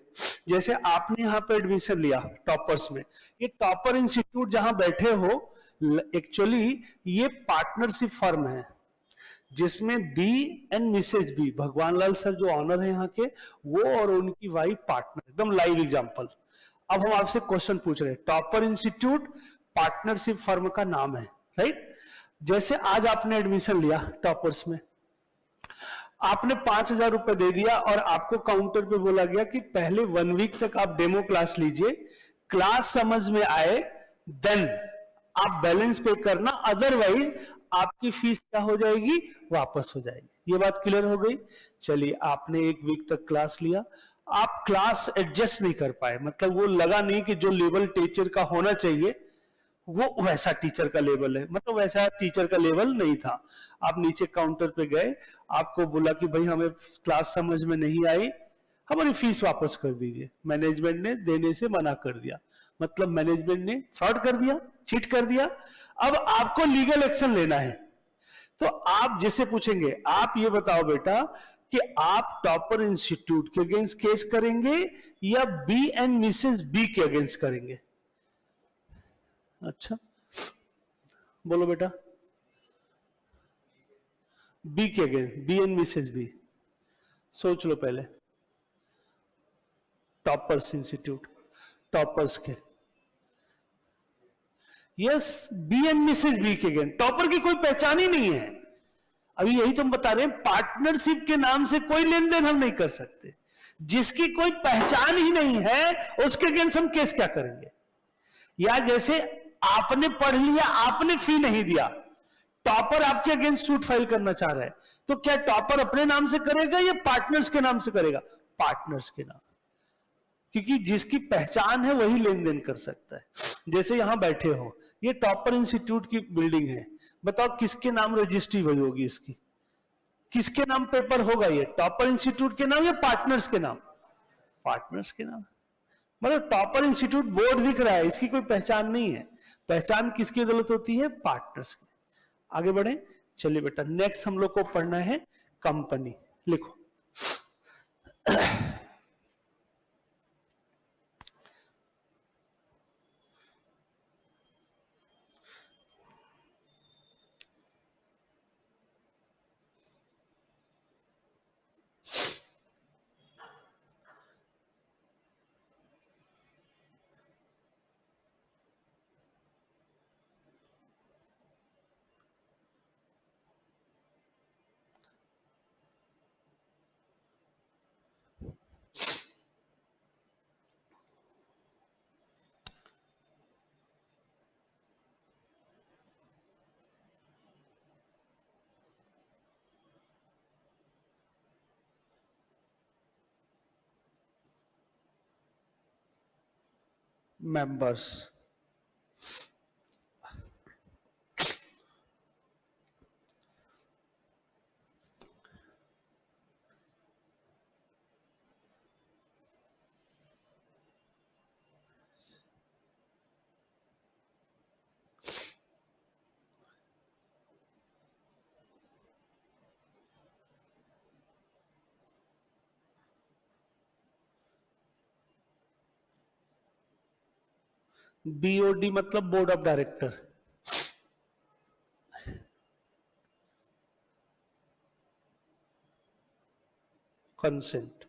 जैसे आपने यहाँ पे एडमिशन लिया टॉपर्स में, ये टॉपर इंस्टीट्यूट जहां बैठे हो एक्चुअली ये पार्टनरशिप फर्म है जिसमें बी एंड मिसेज बी, भगवान लाल सर जो ऑनर है यहाँ के, वो और उनकी वाइफ पार्टनर, एकदम लाइव एग्जांपल। अब हम आपसे क्वेश्चन पूछ रहे हैं, टॉपर इंस्टीट्यूट पार्टनरशिप फर्म का नाम है, राइट। जैसे आज आपने एडमिशन लिया टॉपर्स में, आपने 5,000 रुपए दे दिया और आपको काउंटर पे बोला गया कि पहले 1 वीक तक आप डेमो क्लास लीजिए, क्लास समझ में आए देन आप बैलेंस पे करना, अदरवाइज आपकी फीस क्या हो जाएगी, वापस हो जाएगी। ये बात क्लियर हो गई। चलिए, आपने 1 वीक तक क्लास लिया, आप क्लास एडजस्ट नहीं कर पाए, मतलब वो लगा नहीं कि जो लेवल टीचर का होना चाहिए वो वैसा टीचर का लेवल है, मतलब वैसा टीचर का लेवल नहीं था। आप नीचे काउंटर पे गए, आपको बोला कि भाई हमें क्लास समझ में नहीं आई, हमारी फीस वापस कर दीजिए। मैनेजमेंट ने देने से मना कर दिया, मतलब मैनेजमेंट ने फ्रॉड कर दिया, चीट कर दिया। अब आपको लीगल एक्शन लेना है, तो आप जिससे पूछेंगे, आप ये बताओ बेटा कि आप टॉपर इंस्टीट्यूट के अगेंस्ट केस करेंगे या बी एंड मिसेस बी के अगेंस्ट करेंगे? अच्छा, बोलो बेटा। बी के against, B and Mrs B. सोच लो पहले, टॉपर्स इंस्टीट्यूट, टॉपर्स के, yes, B and Mrs B के अगेंस्ट। टॉपर की कोई पहचान ही नहीं है। अभी यही तो हम बता रहे हैं, पार्टनरशिप के नाम से कोई लेन देन हम नहीं कर सकते। जिसकी कोई पहचान ही नहीं है उसके अगेंस्ट हम केस क्या करेंगे? या जैसे आपने पढ़ लिया, आपने फी नहीं दिया, टॉपर आपके अगेंस्ट सूट फाइल करना चाह रहा है, तो क्या टॉपर अपने नाम से करेगा या पार्टनर्स के नाम से करेगा? पार्टनर्स के नाम, क्योंकि जिसकी पहचान है वही लेन देन कर सकता है। जैसे यहां बैठे हो, ये टॉपर इंस्टीट्यूट की बिल्डिंग है, बताओ किसके नाम रजिस्ट्री हुई होगी इसकी? किसके नाम पेपर होगा? ये टॉपर इंस्टीट्यूट के नाम या पार्टनर्स के नाम? पार्टनर्स के नाम। मतलब टॉपर इंस्टीट्यूट बोर्ड दिख रहा है, इसकी कोई पहचान नहीं है। पहचान किसकी गलत होती है? पार्टनर्स की। आगे बढ़े, चलिए बेटा, नेक्स्ट हम लोग को पढ़ना है कंपनी। लिखो, मेंबर्स, बीओडी मतलब बोर्ड ऑफ डायरेक्टर, कंसेंट।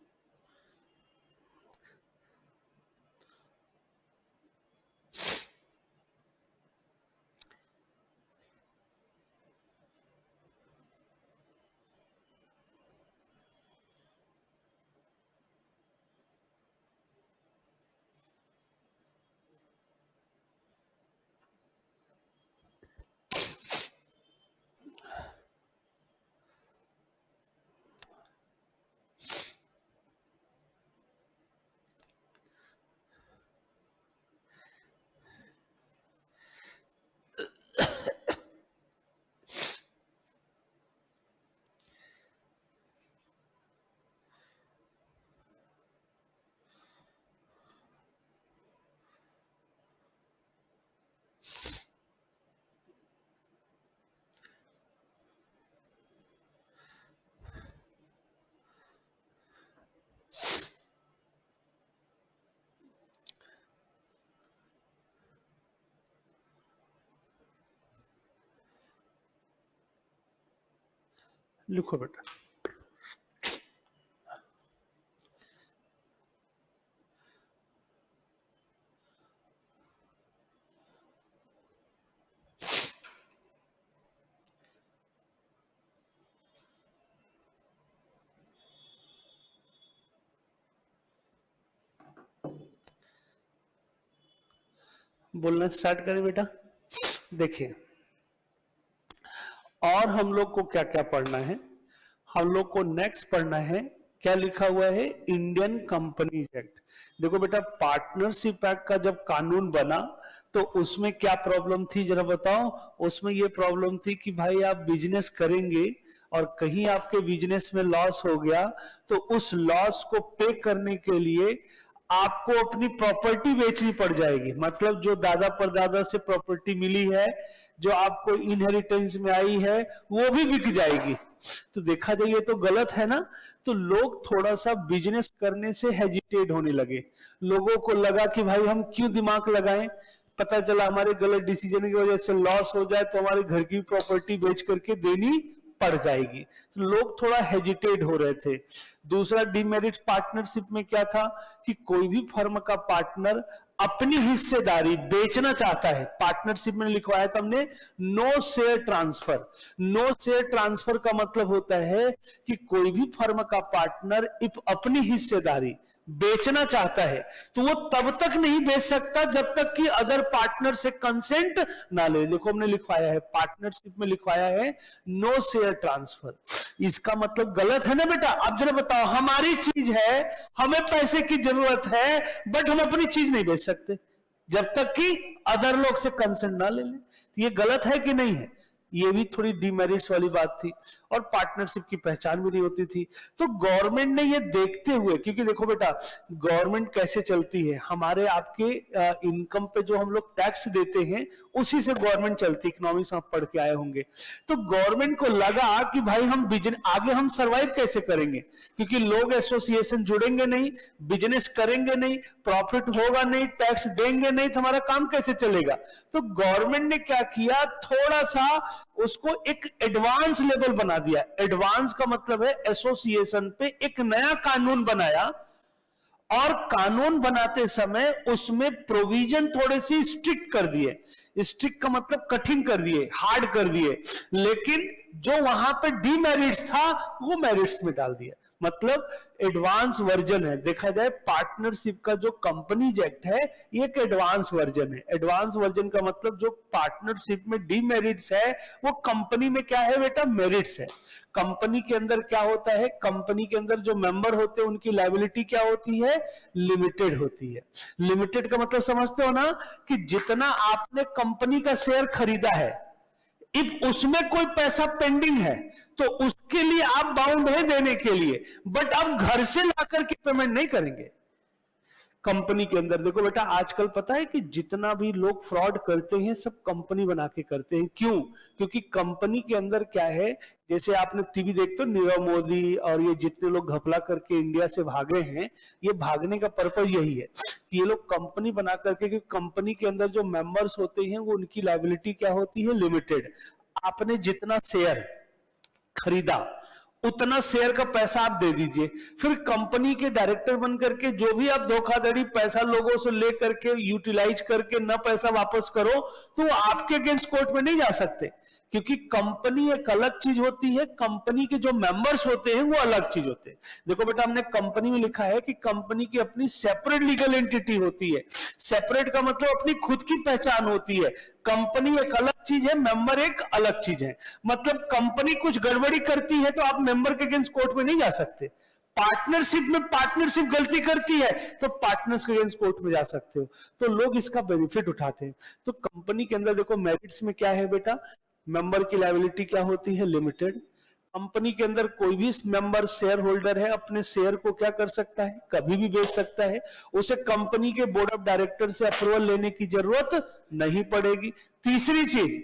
लिखो बेटा। बोलना स्टार्ट करें बेटा। देखिए, और हम लोग को क्या क्या पढ़ना है, हम लोग को नेक्स्ट पढ़ना है, क्या लिखा हुआ है, इंडियन कंपनीज एक्ट। देखो बेटा, पार्टनरशिप एक्ट का जब कानून बना तो उसमें क्या प्रॉब्लम थी जरा बताओ। उसमें ये प्रॉब्लम थी कि भाई आप बिजनेस करेंगे और कहीं आपके बिजनेस में लॉस हो गया तो उस लॉस को पे करने के लिए आपको अपनी प्रॉपर्टी बेचनी पड़ जाएगी। मतलब जो दादा परदादा से प्रॉपर्टी मिली है, जो आपको इनहेरिटेंस में आई है, वो भी बिक जाएगी। तो देखा जाए ये तो गलत है ना। तो लोग थोड़ा सा बिजनेस करने से हेजिटेट होने लगे। लोगों को लगा कि भाई हम क्यों दिमाग लगाएं, पता चला हमारे गलत डिसीजन की वजह से लॉस हो जाए तो हमारे घर की प्रॉपर्टी बेच करके देनी पड़ जाएगी। तो लोग थोड़ा हेजिटेट हो रहे थे। दूसरा डीमेरिट पार्टनरशिप में क्या था कि कोई भी फर्म का पार्टनर अपनी हिस्सेदारी बेचना चाहता है। पार्टनरशिप में लिखवाया था हमने no share transfer. No share transfer का मतलब होता है कि कोई भी फर्म का पार्टनर अपनी हिस्सेदारी बेचना चाहता है तो वो तब तक नहीं बेच सकता जब तक कि अदर पार्टनर से कंसेंट ना ले। देखो हमने लिखवाया है, पार्टनरशिप में लिखवाया है नो शेयर ट्रांसफर। इसका मतलब गलत है ना बेटा। अब जरा बताओ, हमारी चीज है, हमें पैसे की जरूरत है, बट हम अपनी चीज नहीं बेच सकते जब तक कि अदर लोग से कंसेंट ना ले लें। तो ये गलत है कि नहीं है। ये भी थोड़ी डिमेरिट्स वाली बात थी और पार्टनरशिप की पहचान भी नहीं होती थी। तो गवर्नमेंट ने ये देखते हुए, क्योंकि देखो बेटा गवर्नमेंट कैसे चलती है, हमारे आपके इनकम पे जो हम लोग टैक्स देते हैं उसी से गवर्नमेंट चलती है। इकोनॉमिक्स आप पढ़ के आए होंगे। तो गवर्नमेंट को लगा कि भाई हम बिजनेस आगे हम सरवाइव कैसे करेंगे, क्योंकि लोग एसोसिएशन जुड़ेंगे नहीं, बिजनेस करेंगे नहीं, प्रॉफिट होगा नहीं, टैक्स देंगे नहीं, तो हमारा काम कैसे चलेगा। तो गवर्नमेंट ने क्या किया, थोड़ा सा उसको एक एडवांस लेवल बना दिया। एडवांस का मतलब है एसोसिएशन पे एक नया कानून बनाया और कानून बनाते समय उसमें प्रोविजन थोड़े सी स्ट्रिक्ट कर दिए। स्ट्रिक्ट का मतलब कठिन कर दिए, हार्ड कर दिए, लेकिन जो वहां पे डीमेरिट्स था वो मेरिट्स में डाल दिया। मतलब एडवांस वर्जन है। देखा जाए पार्टनरशिप का जो कंपनीज एक्ट है ये एक एडवांस वर्जन है। एडवांस वर्जन का मतलब जो पार्टनरशिप में डीमेरिट्स है वो कंपनी में क्या है बेटा, मेरिट्स है। कंपनी के अंदर क्या होता है, कंपनी के अंदर जो मेंबर होते हैं उनकी लायबिलिटी क्या होती है, लिमिटेड होती है। लिमिटेड का मतलब समझते हो ना कि जितना आपने कंपनी का शेयर खरीदा है, इफ उसमें कोई पैसा पेंडिंग है तो उसके लिए आप बाउंड है देने के लिए, बट आप घर से लाकर के पेमेंट नहीं करेंगे। कंपनी के अंदर देखो बेटा, आजकल पता है कि जितना भी लोग फ्रॉड करते हैं सब कंपनी बना के करते हैं। क्यों? क्योंकि कंपनी के अंदर क्या है, जैसे आपने टीवी देखते हो नीरव मोदी और ये जितने लोग घपला करके इंडिया से भागे हैं, ये भागने का पर्पज यही है कि ये लोग कंपनी बना करके, क्योंकि कंपनी के अंदर जो मेंबर्स होते हैं वो उनकी लायबिलिटी क्या होती है, लिमिटेड। आपने जितना शेयर खरीदा उतना शेयर का पैसा आप दे दीजिए, फिर कंपनी के डायरेक्टर बन करके जो भी आप धोखाधड़ी पैसा लोगों से लेकर के यूटिलाइज करके न पैसा वापस करो तो वो आपके अगेंस्ट कोर्ट में नहीं जा सकते, क्योंकि कंपनी एक अलग चीज होती है, कंपनी के जो मेंबर्स होते हैं वो अलग चीज होते हैं। देखो बेटा हमने कंपनी में लिखा है कि कंपनी की अपनी सेपरेट लीगल एंटिटी होती है। सेपरेट का मतलब अपनी खुद की पहचान होती है। कंपनी एक अलग चीज है, मेंबर एक अलग चीज है। मतलब कंपनी कुछ गड़बड़ी करती है तो आप मेंबर के अगेंस्ट कोर्ट में नहीं जा सकते। पार्टनरशिप में पार्टनरशिप गलती करती है तो पार्टनर्स के अगेंस्ट कोर्ट में जा सकते हो। तो लोग इसका बेनिफिट उठाते हैं। तो कंपनी के अंदर देखो मेरिट्स में क्या है बेटा, मेंबर की लायबिलिटी क्या होती है, लिमिटेड। कंपनी के अंदर कोई भी मेंबर शेयर होल्डर है अपने शेयर को क्या कर सकता है, कभी भी बेच सकता है। उसे कंपनी के बोर्ड ऑफ डायरेक्टर से अप्रूवल लेने की जरूरत नहीं पड़ेगी। तीसरी चीज,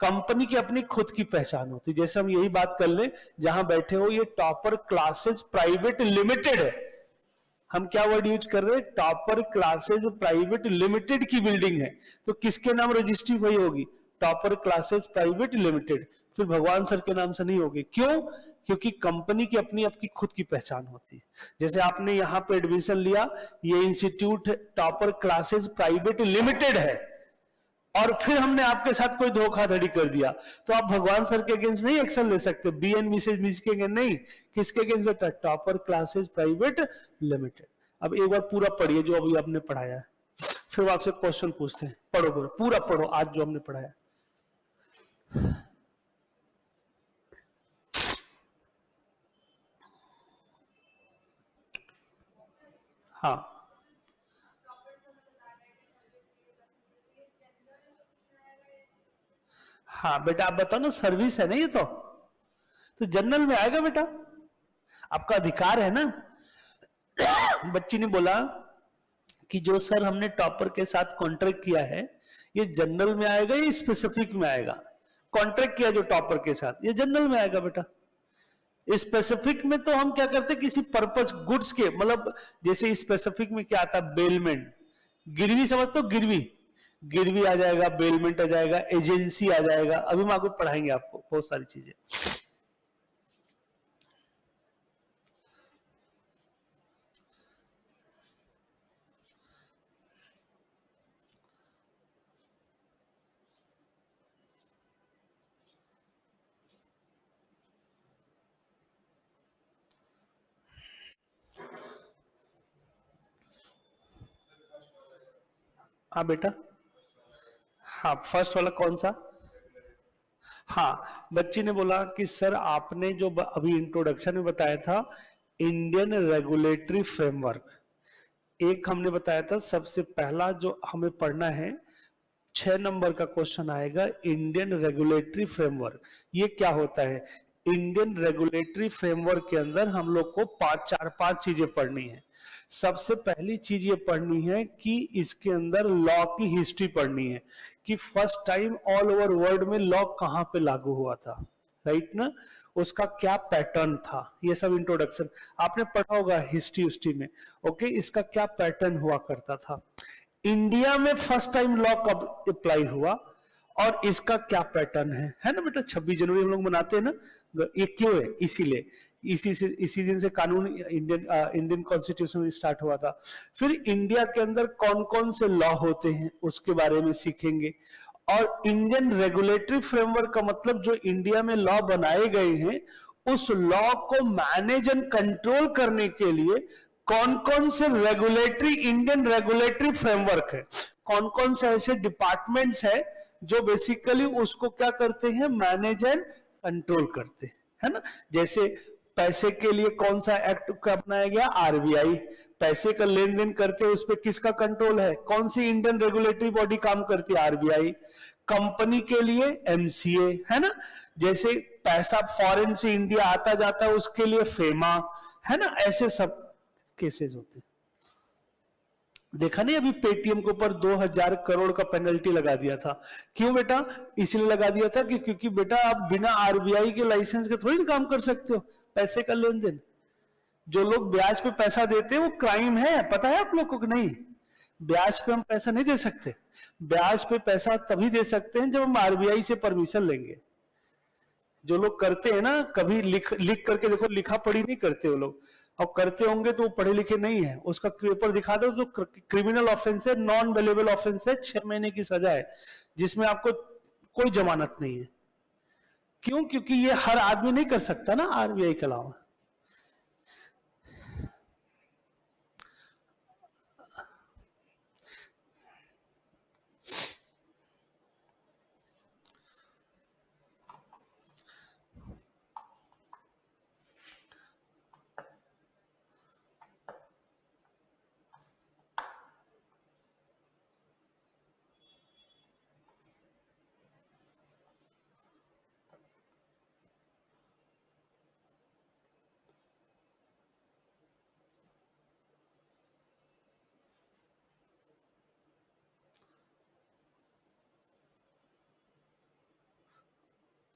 कंपनी की अपनी खुद की पहचान होती है। जैसे हम यही बात कर ले, जहां बैठे हो ये टॉपर क्लासेज प्राइवेट लिमिटेड है। हम क्या वर्ड यूज कर रहे हैं, टॉपर क्लासेज प्राइवेट लिमिटेड की बिल्डिंग है, तो किसके नाम रजिस्ट्री हुई होगी, टॉपर क्लासेस प्राइवेट लिमिटेड। फिर भगवान सर के नाम से नहीं होगी। क्यों? क्योंकि कंपनी की अपनी आपकी खुद की पहचान होती है। जैसे आपने यहाँ पे एडमिशन लिया, ये institute topper classes private limited है, और फिर हमने आपके साथ कोई धोखाधड़ी कर दिया, तो आप भगवान सर के अगेंस्ट नहीं एक्शन ले सकते, बी एन मिसेज मिस के अगेंस्ट नहीं। किसके अगेंस्ट बेटा? Topper classes private limited. अब एक बार पूरा पढ़िए जो अभी आपने पढ़ाया है, फिर आपसे क्वेश्चन पूछते हैं। पढ़ो पूरा पढ़ो आज जो हमने पढ़ाया। हाँ हाँ बेटा, आप बताओ ना, सर्विस है ना ये, तो जनरल में आएगा बेटा, आपका अधिकार है ना। बच्ची ने बोला कि जो सर हमने टॉपर के साथ कॉन्ट्रैक्ट किया है, ये जनरल में आएगा या स्पेसिफिक में आएगा? कॉन्ट्रैक्ट किया जो टॉपर के साथ, ये जनरल में आएगा बेटा। स्पेसिफिक में तो हम क्या करते, किसी पर्पज गुड्स के, मतलब जैसे स्पेसिफिक में क्या आता है, बेलमेंट, गिरवी समझ तो, गिरवी गिरवी आ जाएगा, बेलमेंट आ जाएगा, एजेंसी आ जाएगा। अभी हम आपको पढ़ाएंगे आपको बहुत सारी चीजें। हाँ बेटा, हाँ फर्स्ट वाला कौन सा? हाँ, बच्ची ने बोला कि सर आपने जो अभी इंट्रोडक्शन में बताया था, इंडियन रेगुलेटरी फ्रेमवर्क, एक हमने बताया था, सबसे पहला जो हमें पढ़ना है, 6 नंबर का क्वेश्चन आएगा, इंडियन रेगुलेटरी फ्रेमवर्क। ये क्या होता है? इंडियन रेगुलेटरी फ्रेमवर्क के अंदर हम लोग को 5 चीजें पढ़नी है। सबसे पहली चीज ये पढ़नी है कि इसके अंदर लॉ की हिस्ट्री पढ़नी है, कि first time all over world में लॉ कहां पे लागू हुआ था, राइट ना, उसका क्या पैटर्न था, ये सब इंट्रोडक्शन आपने पढ़ा होगा हिस्ट्री में। ओके, इसका क्या पैटर्न हुआ करता था, इंडिया में फर्स्ट टाइम लॉ कब अप्लाई हुआ, और इसका क्या पैटर्न है ना बेटा। 26 जनवरी हम लोग मनाते हैं ना, ये क्यों है? इसीलिए इसी दिन से कानून इंडियन कॉन्स्टिट्यूशन स्टार्ट हुआ था। फिर इंडिया के अंदर कौन कौन से लॉ होते हैं उसके बारे में सीखेंगे, और इंडियन रेगुलेटरी फ्रेमवर्क का मतलब जो इंडिया में लॉ बनाए गए हैं, उस लॉ को मैनेज एंड कंट्रोल करने के लिए कौन कौन से रेगुलेटरी, इंडियन रेगुलेटरी फ्रेमवर्क है, कौन कौन से ऐसे डिपार्टमेंट्स है जो बेसिकली उसको क्या करते हैं, मैनेज एंड कंट्रोल करते है ना। जैसे पैसे के लिए कौन सा एक्ट का अपनाया गया, आरबीआई, पैसे का लेन देन करते हैं उस पर किसका कंट्रोल है, कौन सी इंडियन रेगुलेटरी बॉडी काम करती है, आरबीआई। कंपनी के लिए एमसीए है ना, जैसे पैसा फॉरेन से इंडिया आता जाता है उसके लिए फेमा है ना, ऐसे सब केसेस होते हैं। देखा नहीं अभी पेटीएम के ऊपर 2000 करोड़ का पेनल्टी लगा दिया था, क्यों बेटा? इसलिए लगा दिया था कि क्योंकि बेटा आप बिना आरबीआई के लाइसेंस के थोड़ी ना काम कर सकते हो, पैसे का लेन देन। जो लोग ब्याज पे पैसा देते हैं वो क्राइम है, पता है आप लोग को कि नहीं? ब्याज पे हम पैसा नहीं दे सकते, ब्याज पे पैसा तभी दे सकते हैं जब हम आरबीआई से परमिशन लेंगे। जो लोग करते हैं ना, कभी लिख करके देखो, लिखा पढ़ी नहीं करते वो लोग, और करते होंगे तो वो पढ़े लिखे नहीं है, उसका पेपर दिखा दो तो क्रिमिनल ऑफेंस है, नॉन वेलेबल ऑफेंस है, 6 महीने की सजा है, जिसमें आपको कोई जमानत नहीं है। क्यों? क्योंकि ये हर आदमी नहीं कर सकता ना आरबीआई के अलावा।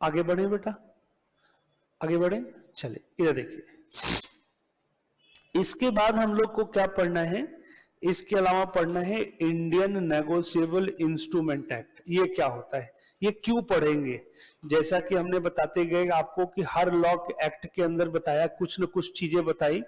आगे बढ़े बेटा, आगे बढ़े, चले इधर देखिए। इसके बाद हम लोग को क्या पढ़ना है, इसके अलावा पढ़ना है इंडियन नेगोशिएबल इंस्ट्रूमेंट एक्ट। ये क्या होता है, ये क्यों पढ़ेंगे? जैसा कि हमने बताते गए आपको कि हर लॉ एक्ट के अंदर बताया, कुछ न कुछ चीजें बताई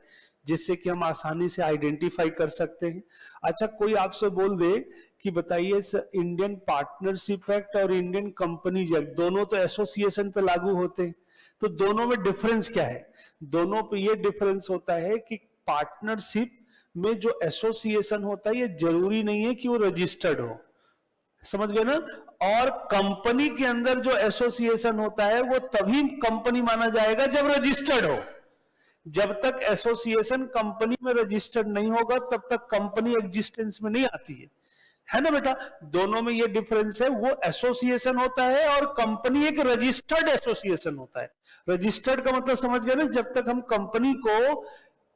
जिससे कि हम आसानी से आइडेंटिफाई कर सकते हैं। अच्छा, कोई आपसे बोल दे कि बताइए इंडियन पार्टनरशिप एक्ट और इंडियन कंपनीज एक्ट दोनों तो एसोसिएशन पे लागू होते हैं, तो दोनों में डिफरेंस क्या है? दोनों पे ये डिफरेंस होता है कि पार्टनरशिप में जो एसोसिएशन होता है ये जरूरी नहीं है कि वो रजिस्टर्ड हो, समझ गए ना? और कंपनी के अंदर जो एसोसिएशन होता है वो तभी कंपनी माना जाएगा जब रजिस्टर्ड हो। जब तक एसोसिएशन कंपनी में रजिस्टर्ड नहीं होगा तब तक कंपनी एग्जिस्टेंस में नहीं आती है ना बेटा? दोनों में ये डिफरेंस है, वो एसोसिएशन होता है और कंपनी एक रजिस्टर्ड एसोसिएशन होता है। रजिस्टर्ड का मतलब समझ गए ना? जब तक हम कंपनी को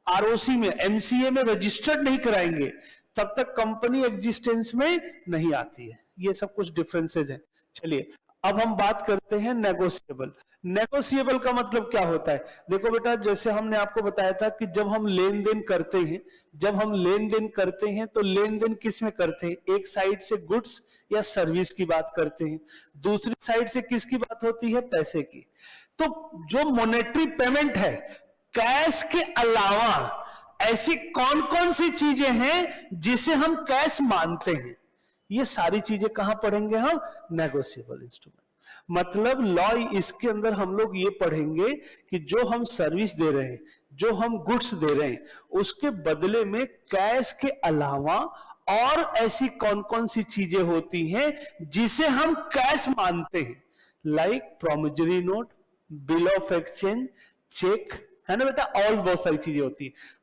आरओसी में, एमसीए में रजिस्टर्ड नहीं कराएंगे तब तक कंपनी एग्जिस्टेंस में नहीं आती है। ये सब कुछ डिफरेंसेस हैं। चलिए अब हम बात करते हैं नेगोशिएबल। नेगोशिएबल का मतलब क्या होता है? देखो बेटा, जैसे हमने आपको बताया था कि जब हम लेन देन करते हैं तो लेन देन किस में करते हैं? एक साइड से गुड्स या सर्विस की बात करते हैं, दूसरी साइड से किसकी बात होती है? पैसे की। तो जो मॉनेटरी पेमेंट है, कैश के अलावा ऐसी कौन कौन सी चीजें हैं जिसे हम कैश मानते हैं? ये सारी चीजें कहां पढ़ेंगे हम? Negotiable instrument. मतलब लॉ इसके अंदर हम लोग ये पढ़ेंगे कि जो हम सर्विस दे रहे हैं, जो हम गुड्स दे रहे हैं, उसके बदले में कैश के अलावा और ऐसी कौन कौन सी चीजें होती हैं जिसे हम कैश मानते हैं? Like promissory note, bill of exchange, cheque, है ना बेटा? और बहुत सारी चीजें होती है।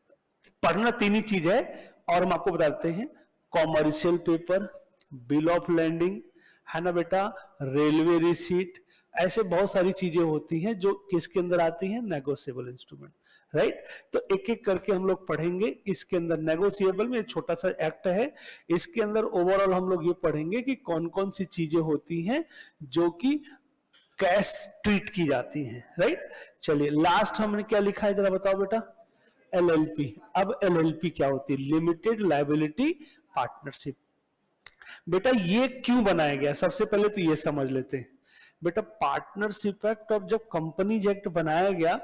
पढ़ना तीन ही चीज है और हम आपको बताते हैं। Commercial paper, bill of landing, है ना बेटा? रेलवे रिसीट, ऐसे बहुत सारी चीजें होती हैं जो किसके अंदर आती हैं? Negotiable instrument, right? तो एक एक करके हम लोग पढ़ेंगे। इसके अंदर नेगोशिएबल में छोटा सा एक्ट है, इसके अंदर ओवरऑल हम लोग ये पढ़ेंगे कि कौन कौन सी चीजें होती हैं जो कि कैश ट्रीट की जाती हैं, राइट? चलिए लास्ट हमने क्या लिखा है जरा बताओ बेटा? एलएलपी। अब एलएलपी क्या होती है? Limited liability partnership. बेटा ये क्यों बनाया गया? सबसे पहले तो ये समझ लेते हैं बेटा। पार्टनरशिप एक्ट और जब कंपनीज एक्ट बनाया गया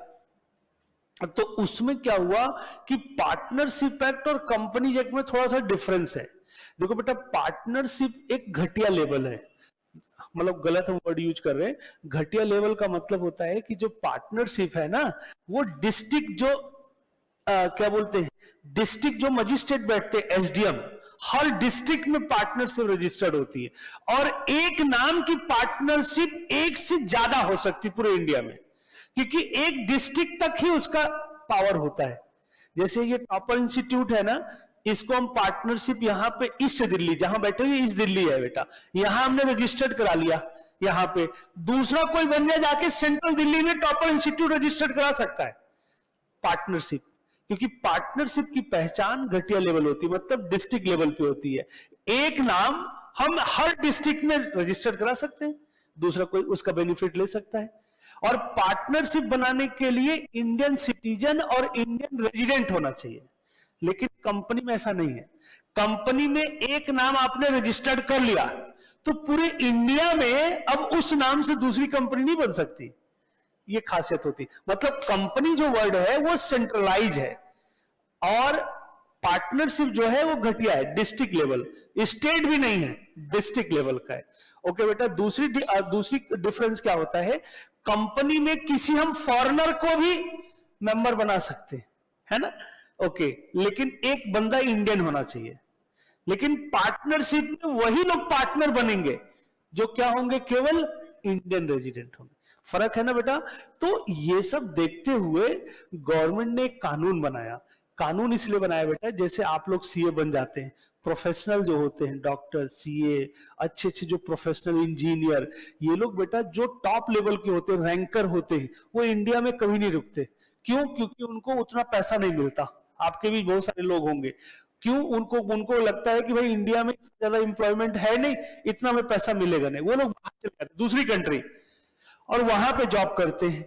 तो उसमें क्या हुआ कि पार्टनरशिप एक्ट और कंपनीज एक्ट में थोड़ा सा डिफरेंस है। देखो बेटा, पार्टनरशिप एक घटिया लेवल है, मतलब गलत हम वर्ड यूज कर रहे हैं। घटिया लेवल का मतलब होता है कि जो पार्टनरशिप है ना, वो डिस्ट्रिक्ट जो क्या बोलते हैं, डिस्ट्रिक्ट जो मजिस्ट्रेट बैठते हैं, एसडीएम, हर डिस्ट्रिक्ट में पार्टनरशिप रजिस्टर्ड होती है और एक नाम की पार्टनरशिप एक से ज्यादा हो सकती पूरे इंडिया में, क्योंकि एक डिस्ट्रिक्ट तक ही उसका पावर होता है। जैसे ये टॉपर इंस्टीट्यूट है ना, इसको हम पार्टनरशिप यहाँ पे ईस्ट दिल्ली, जहां बैठे हुए ईस्ट दिल्ली है बेटा, यहां हमने रजिस्टर्ड करा लिया। यहाँ पे दूसरा कोई बन जाए जाके सेंट्रल दिल्ली में टॉपर इंस्टीट्यूट रजिस्टर्ड करा सकता है पार्टनरशिप, क्योंकि पार्टनरशिप की पहचान घटिया लेवल होती है, मतलब डिस्ट्रिक्ट लेवल पे होती है। एक नाम हम हर डिस्ट्रिक्ट में रजिस्टर करा सकते हैं, दूसरा कोई उसका बेनिफिट ले सकता है। और पार्टनरशिप बनाने के लिए इंडियन सिटीजन और इंडियन रेजिडेंट होना चाहिए, लेकिन कंपनी में ऐसा नहीं है। कंपनी में एक नाम आपने रजिस्टर्ड कर लिया तो पूरे इंडिया में अब उस नाम से दूसरी कंपनी नहीं बन सकती, ये खासियत होती। मतलब कंपनी जो वर्ड है वो सेंट्रलाइज है और पार्टनरशिप जो है वो घटिया है, डिस्ट्रिक्ट लेवल, स्टेट भी नहीं है, डिस्ट्रिक्ट लेवल का है। ओके बेटा, दूसरी डिफरेंस क्या होता है? कंपनी में किसी हम फॉरेनर को भी मेंबर बना सकते हैं, है ना? ओके, लेकिन एक बंदा इंडियन होना चाहिए। लेकिन पार्टनरशिप में वही लोग पार्टनर बनेंगे जो क्या होंगे? केवल इंडियन रेजिडेंट होंगे। फर्क है ना बेटा? तो ये सब देखते हुए गवर्नमेंट ने एक कानून बनाया। कानून इसलिए बनाया बेटा, जैसे आप लोग सीए बन जाते हैं, प्रोफेशनल जो होते हैं, डॉक्टर, सीए, अच्छे अच्छे जो प्रोफेशनल इंजीनियर, ये लोग बेटा जो टॉप लेवल के होते हैं, रैंकर होते हैं, वो इंडिया में कभी नहीं रुकते। क्यों? क्योंकि उनको उतना पैसा नहीं मिलता। आपके भी बहुत सारे लोग होंगे, क्यों? उनको लगता है कि भाई इंडिया में ज्यादा एम्प्लॉयमेंट है नहीं, इतना में पैसा मिलेगा नहीं, वो लोग बाहर चले जाते दूसरी कंट्री और वहां पे जॉब करते हैं।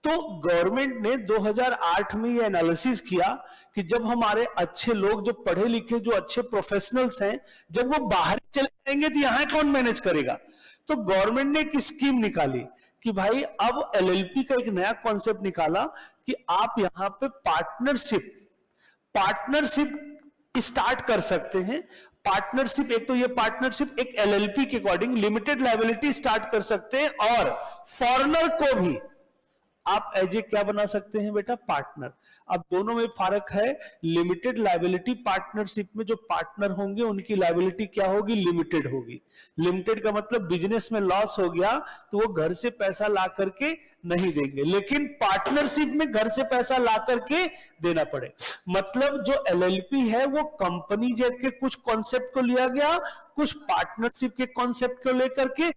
तो गवर्नमेंट ने 2008 में ये एनालिसिस किया कि जब हमारे अच्छे लोग, जो पढ़े लिखे, जो अच्छे प्रोफेशनल्स हैं, जब वो बाहर चले जाएंगे तो यहां कौन मैनेज करेगा? तो गवर्नमेंट ने एक स्कीम निकाली कि भाई अब एलएलपी का एक नया कॉन्सेप्ट निकाला कि आप यहां पे पार्टनरशिप पार्टनरशिप स्टार्ट कर सकते हैं। पार्टनरशिप, एक तो ये पार्टनरशिप एक एलएलपी के अकॉर्डिंग लिमिटेड लायबिलिटी स्टार्ट कर सकते हैं और फॉरेनर को भी आप एज ए क्या बना सकते हैं बेटा, पार्टनर। अब दोनों में फर्क है। लिमिटेड लायबिलिटी पार्टनरशिप में जो पार्टनर होंगे उनकी लायबिलिटी क्या होगी, लिमिटेड होगी। लिमिटेड का मतलब बिजनेस में लॉस हो गया तो वो घर से पैसा ला करके नहीं देंगे, लेकिन पार्टनरशिप में घर से पैसा ला करके देना पड़े। मतलब जो एलएलपी है वो कंपनी जेड के कुछ कॉन्सेप्ट को लिया गया, कुछ पार्टनरशिप के कॉन्सेप्ट को लेकर के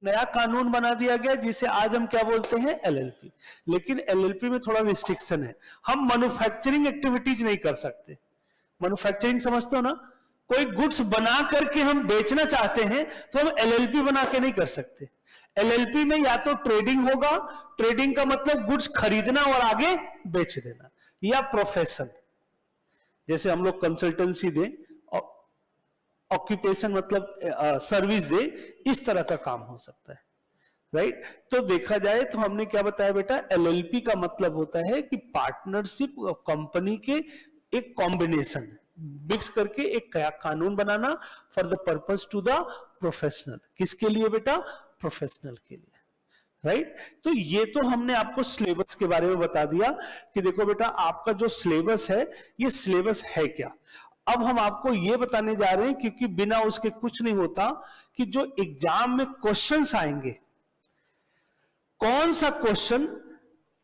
नया कानून बना दिया गया जिसे आज हम क्या बोलते हैं, एलएलपी। लेकिन एलएलपी में थोड़ा रिस्ट्रिक्शन है, हम मैन्युफैक्चरिंग एक्टिविटीज नहीं कर सकते। मैन्युफैक्चरिंग समझते हो ना, कोई गुड्स बना करके हम बेचना चाहते हैं तो हम एलएलपी बना के नहीं कर सकते। एलएलपी में या तो ट्रेडिंग होगा, ट्रेडिंग का मतलब गुड्स खरीदना और आगे बेच देना, या प्रोफेशन, जैसे हम लोग कंसल्टेंसी दें, ऑक्यूपेशन मतलब सर्विस दे, इस तरह का काम हो सकता है, राइट। तो देखा जाए तो हमने क्या बताया बेटा, एलएलपी का मतलब होता है कि पार्टनरशिप कंपनी के एक कॉम्बिनेशन मिक्स करके एक कानून बनाना for the purpose to the professional. किसके लिए बेटा, प्रोफेशनल के लिए, राइट। तो ये तो हमने आपको सिलेबस के बारे में बता दिया कि देखो बेटा आपका जो सिलेबस है ये सिलेबस है क्या। अब हम आपको ये बताने जा रहे हैं, क्योंकि बिना उसके कुछ नहीं होता, कि जो एग्जाम में क्वेश्चंस आएंगे, कौन सा क्वेश्चन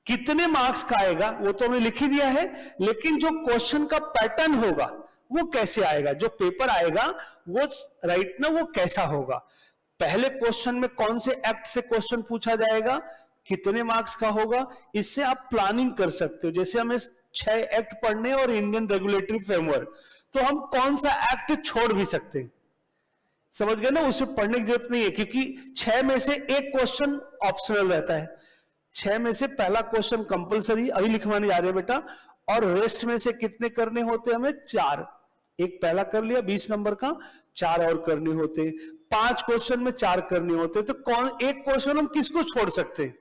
कितने मार्क्स का आएगा वो तो हमने लिख ही दिया है, लेकिन जो क्वेश्चन का पैटर्न होगा वो कैसे आएगा, जो पेपर आएगा वो राइट ना, वो कैसा होगा। पहले क्वेश्चन में कौन से एक्ट से क्वेश्चन पूछा जाएगा, कितने मार्क्स का होगा, इससे आप प्लानिंग कर सकते हो। जैसे हमें 6 एक्ट पढ़ने और इंडियन रेगुलेटरी फ्रेमवर्क, तो हम कौन सा एक्ट छोड़ भी सकते हैं, समझ गए ना, उसे पढ़ने की जरूरत नहीं है, क्योंकि 6 में से एक क्वेश्चन ऑप्शनल रहता है। 6 में से पहला क्वेश्चन कंपलसरी अभी लिखवाने जा रहे हैं बेटा, और रेस्ट में से कितने करने होते हैं हमें, 4। एक पहला कर लिया 20 नंबर का, 4 और करने होते, 5 क्वेश्चन में 4 करने होते, तो कौन एक क्वेश्चन हम किसको छोड़ सकते हैं।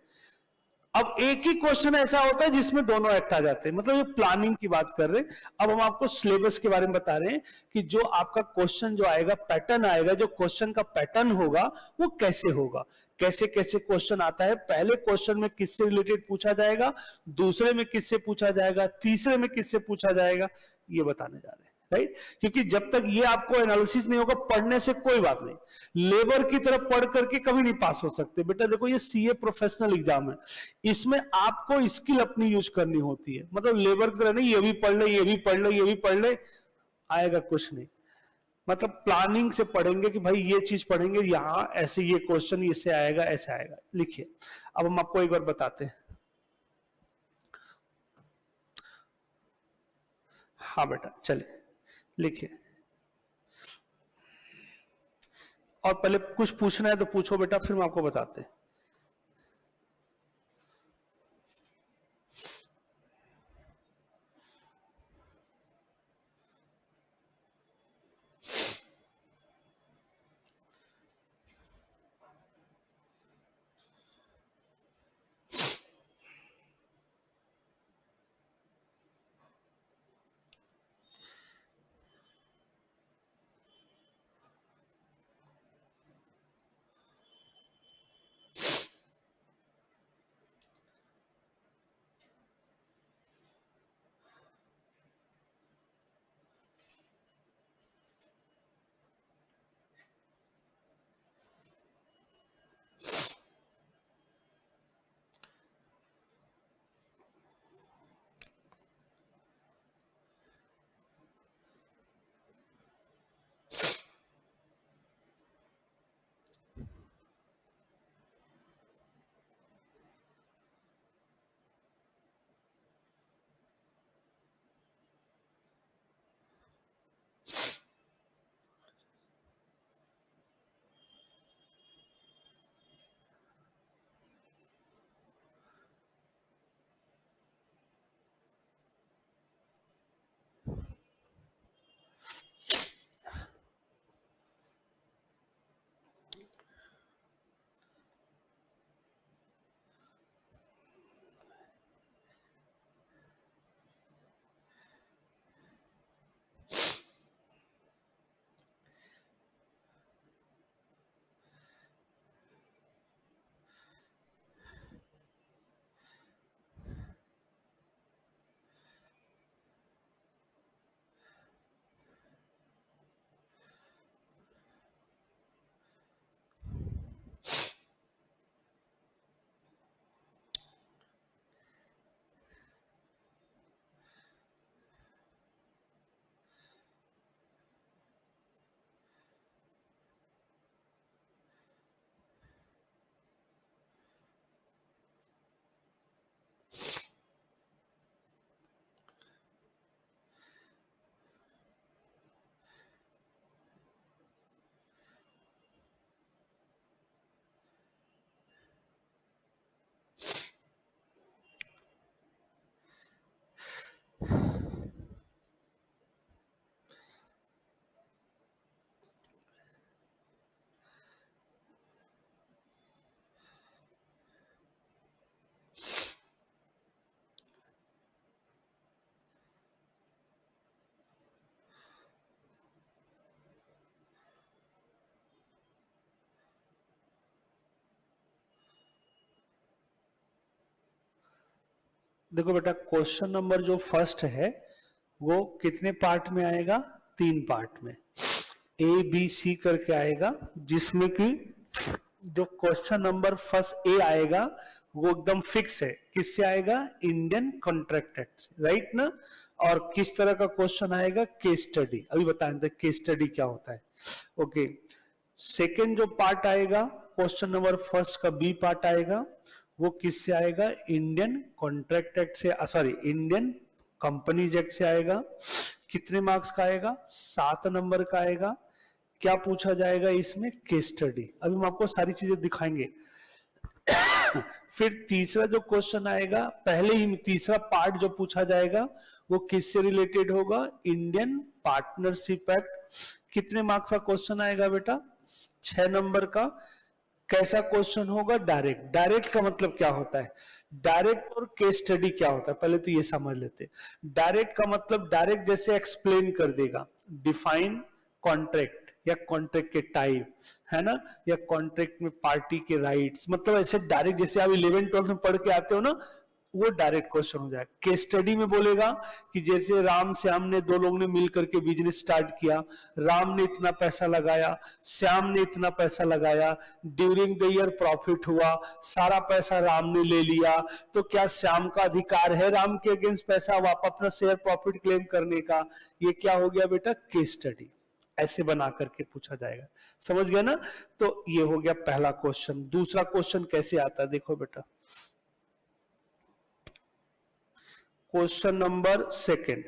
अब एक ही क्वेश्चन ऐसा होता है जिसमें दोनों एक्ट आ जाते हैं, मतलब ये प्लानिंग की बात कर रहे हैं। अब हम आपको सिलेबस के बारे में बता रहे हैं कि जो आपका क्वेश्चन जो आएगा, पैटर्न आएगा, जो क्वेश्चन का पैटर्न होगा वो कैसे होगा, कैसे कैसे क्वेश्चन आता है। पहले क्वेश्चन में किससे रिलेटेड पूछा जाएगा, दूसरे में किससे पूछा जाएगा, तीसरे में किससे पूछा जाएगा, ये बताने जा रहे हैं, राइट। क्योंकि जब तक ये आपको एनालिसिस नहीं होगा, पढ़ने से कोई बात नहीं। लेबर की तरफ पढ़ करके कभी नहीं पास हो सकते बेटा। देखो ये सीए प्रोफेशनल एग्जाम है, इसमें आपको स्किल अपनी यूज करनी होती है। मतलब लेबर की तरह नहीं, ये भी पढ़ ले, ये भी पढ़ ले, ये भी पढ़ ले, आएगा कुछ नहीं। मतलब प्लानिंग से पढ़ेंगे कि भाई ये चीज पढ़ेंगे, यहां ऐसे ये क्वेश्चन इससे आएगा, ऐसे आएगा। लिखिए, अब हम आपको एक बार बताते हैं। हाँ बेटा चलिए लिखिए, और पहले कुछ पूछना है तो पूछो बेटा, फिर हम आपको बताते हैं। देखो बेटा क्वेश्चन नंबर जो फर्स्ट है वो कितने पार्ट में आएगा, 3 पार्ट में, ए बी सी करके आएगा, जिसमें कि जो क्वेश्चन नंबर फर्स्ट ए आएगा वो एकदम फिक्स है, किससे आएगा, इंडियन कॉन्ट्रैक्ट एक्ट से, राइट ना। और किस तरह का क्वेश्चन आएगा, केस स्टडी, अभी बताएंगे केस स्टडी क्या होता है। ओके, सेकेंड जो पार्ट आएगा क्वेश्चन नंबर फर्स्ट का बी पार्ट आएगा, वो किससे आएगा, इंडियन कॉन्ट्रैक्ट एक्ट से, सॉरी इंडियन कंपनीज एक्ट से आएगा। कितने मार्क्स का आएगा, 7 नंबर का आएगा। क्या पूछा जाएगा इसमें, केस स्टडी, अभी हम आपको सारी चीजें दिखाएंगे। फिर तीसरा जो क्वेश्चन आएगा, पहले ही तीसरा पार्ट जो पूछा जाएगा वो किससे रिलेटेड होगा, इंडियन पार्टनरशिप एक्ट। कितने मार्क्स का क्वेश्चन आएगा बेटा, 6 नंबर का। कैसा क्वेश्चन होगा, डायरेक्ट। डायरेक्ट का मतलब क्या होता है, डायरेक्ट और केस स्टडी क्या होता है, पहले तो ये समझ लेते हैं। डायरेक्ट का मतलब डायरेक्ट जैसे एक्सप्लेन कर देगा, डिफाइन कॉन्ट्रैक्ट या कॉन्ट्रैक्ट के टाइप, है ना, या कॉन्ट्रैक्ट में पार्टी के राइट्स, मतलब ऐसे डायरेक्ट जैसे आप 11th-12th में पढ़ के आते हो ना, वो डायरेक्ट क्वेश्चन हो जाएगा। केस स्टडी में बोलेगा कि जैसे राम श्याम ने, दो लोग ने मिलकर के बिजनेस स्टार्ट किया, राम ने इतना पैसा लगाया, श्याम ने इतना पैसा लगाया, ड्यूरिंग द ईयर प्रॉफिट हुआ, सारा पैसा राम ने ले लिया, तो क्या श्याम का अधिकार है राम के अगेंस्ट पैसा अपना शेयर प्रॉफिट क्लेम करने का। ये क्या हो गया बेटा, केस स्टडी, ऐसे बना करके पूछा जाएगा। समझ गया ना। तो ये हो गया पहला क्वेश्चन। दूसरा क्वेश्चन कैसे आता है, देखो बेटा, question number second,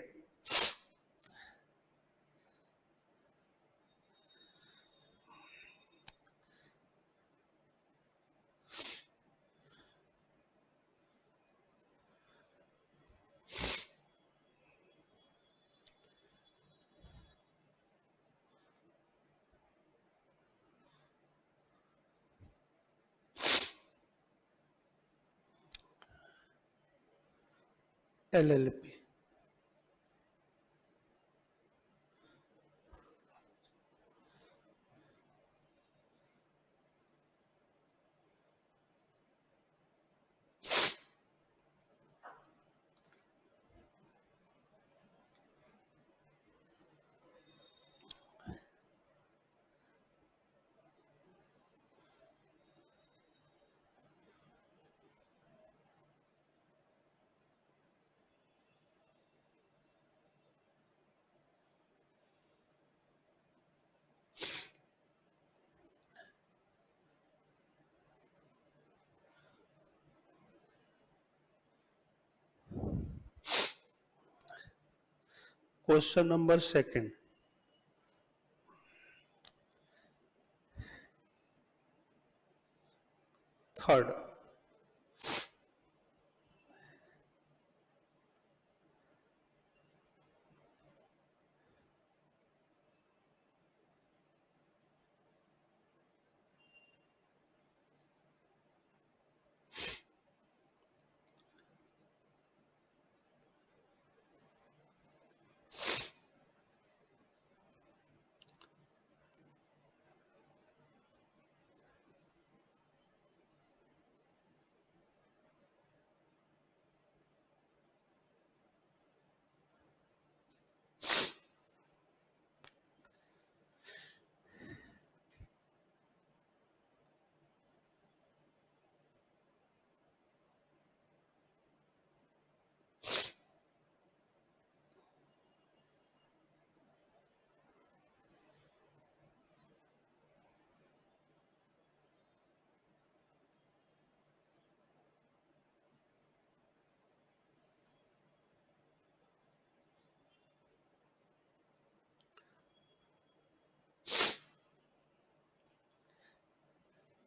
LLP. Question number second, third,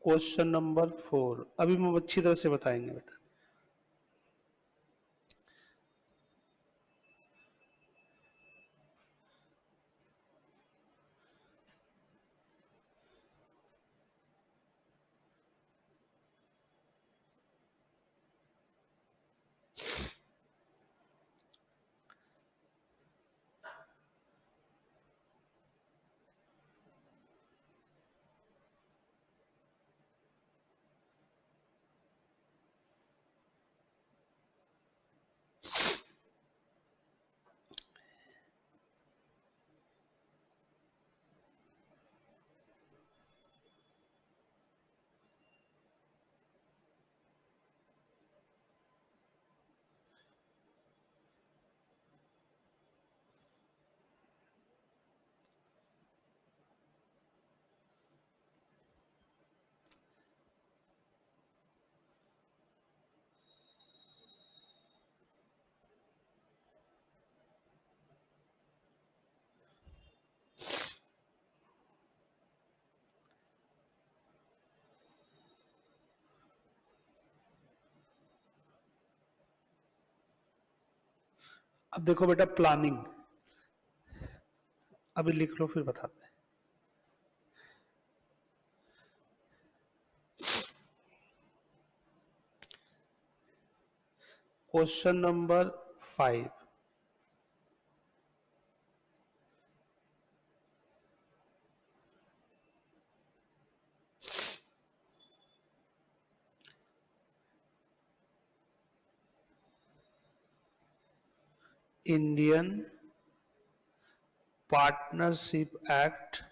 question number 4, अभी हम अच्छी तरह से बताएंगे बेटा। अब देखो बेटा प्लानिंग, अभी लिख लो फिर बताते हैं। Question number 5, Indian partnership act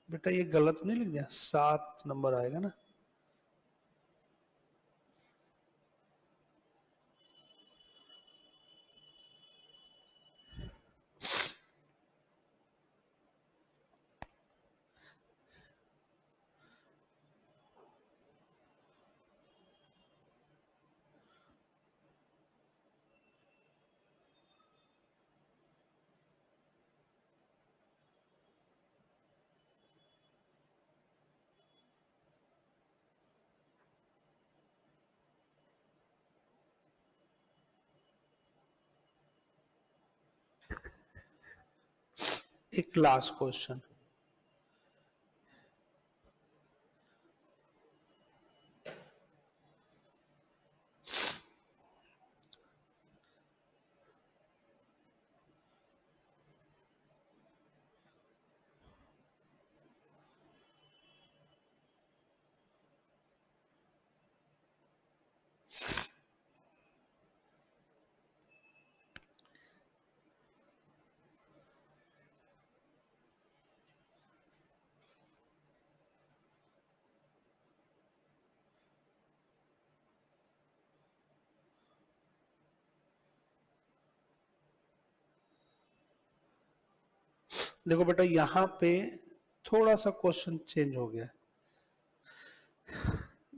बेटा ये गलत नहीं लिख दिया, 7 नंबर आएगा ना। एक लास्ट क्वेश्चन, देखो बेटा यहां पे थोड़ा सा क्वेश्चन चेंज हो गया,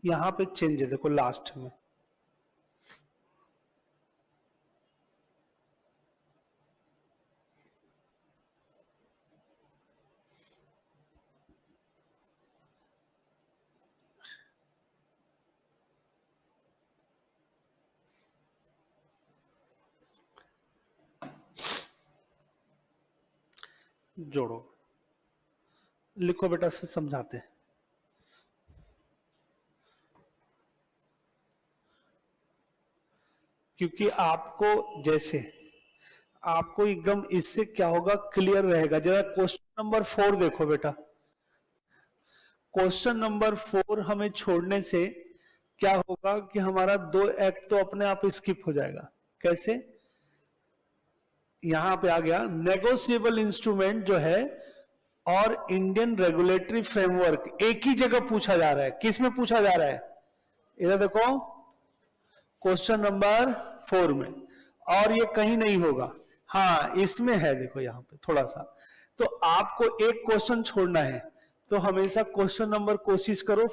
यहां पे चेंज है, देखो लास्ट में जोड़ो, लिखो बेटा फिर समझाते हैं। क्योंकि आपको जैसे आपको एकदम इससे क्या होगा क्लियर रहेगा। जरा क्वेश्चन नंबर 4 देखो बेटा, क्वेश्चन नंबर 4 हमें छोड़ने से क्या होगा कि हमारा 2 एक्ट तो अपने आप स्किप हो जाएगा। कैसे? यहां पे आ गया नेगोशिएबल इंस्ट्रूमेंट जो है और इंडियन रेगुलेटरी फ्रेमवर्क एक ही जगह पूछा जा रहा है। किस में पूछा जा रहा है? इधर देखो क्वेश्चन नंबर 4 में, और ये कहीं नहीं होगा। हाँ इसमें है, देखो यहां पे थोड़ा सा। तो आपको एक क्वेश्चन छोड़ना है, तो हमेशा क्वेश्चन नंबर कोशिश करो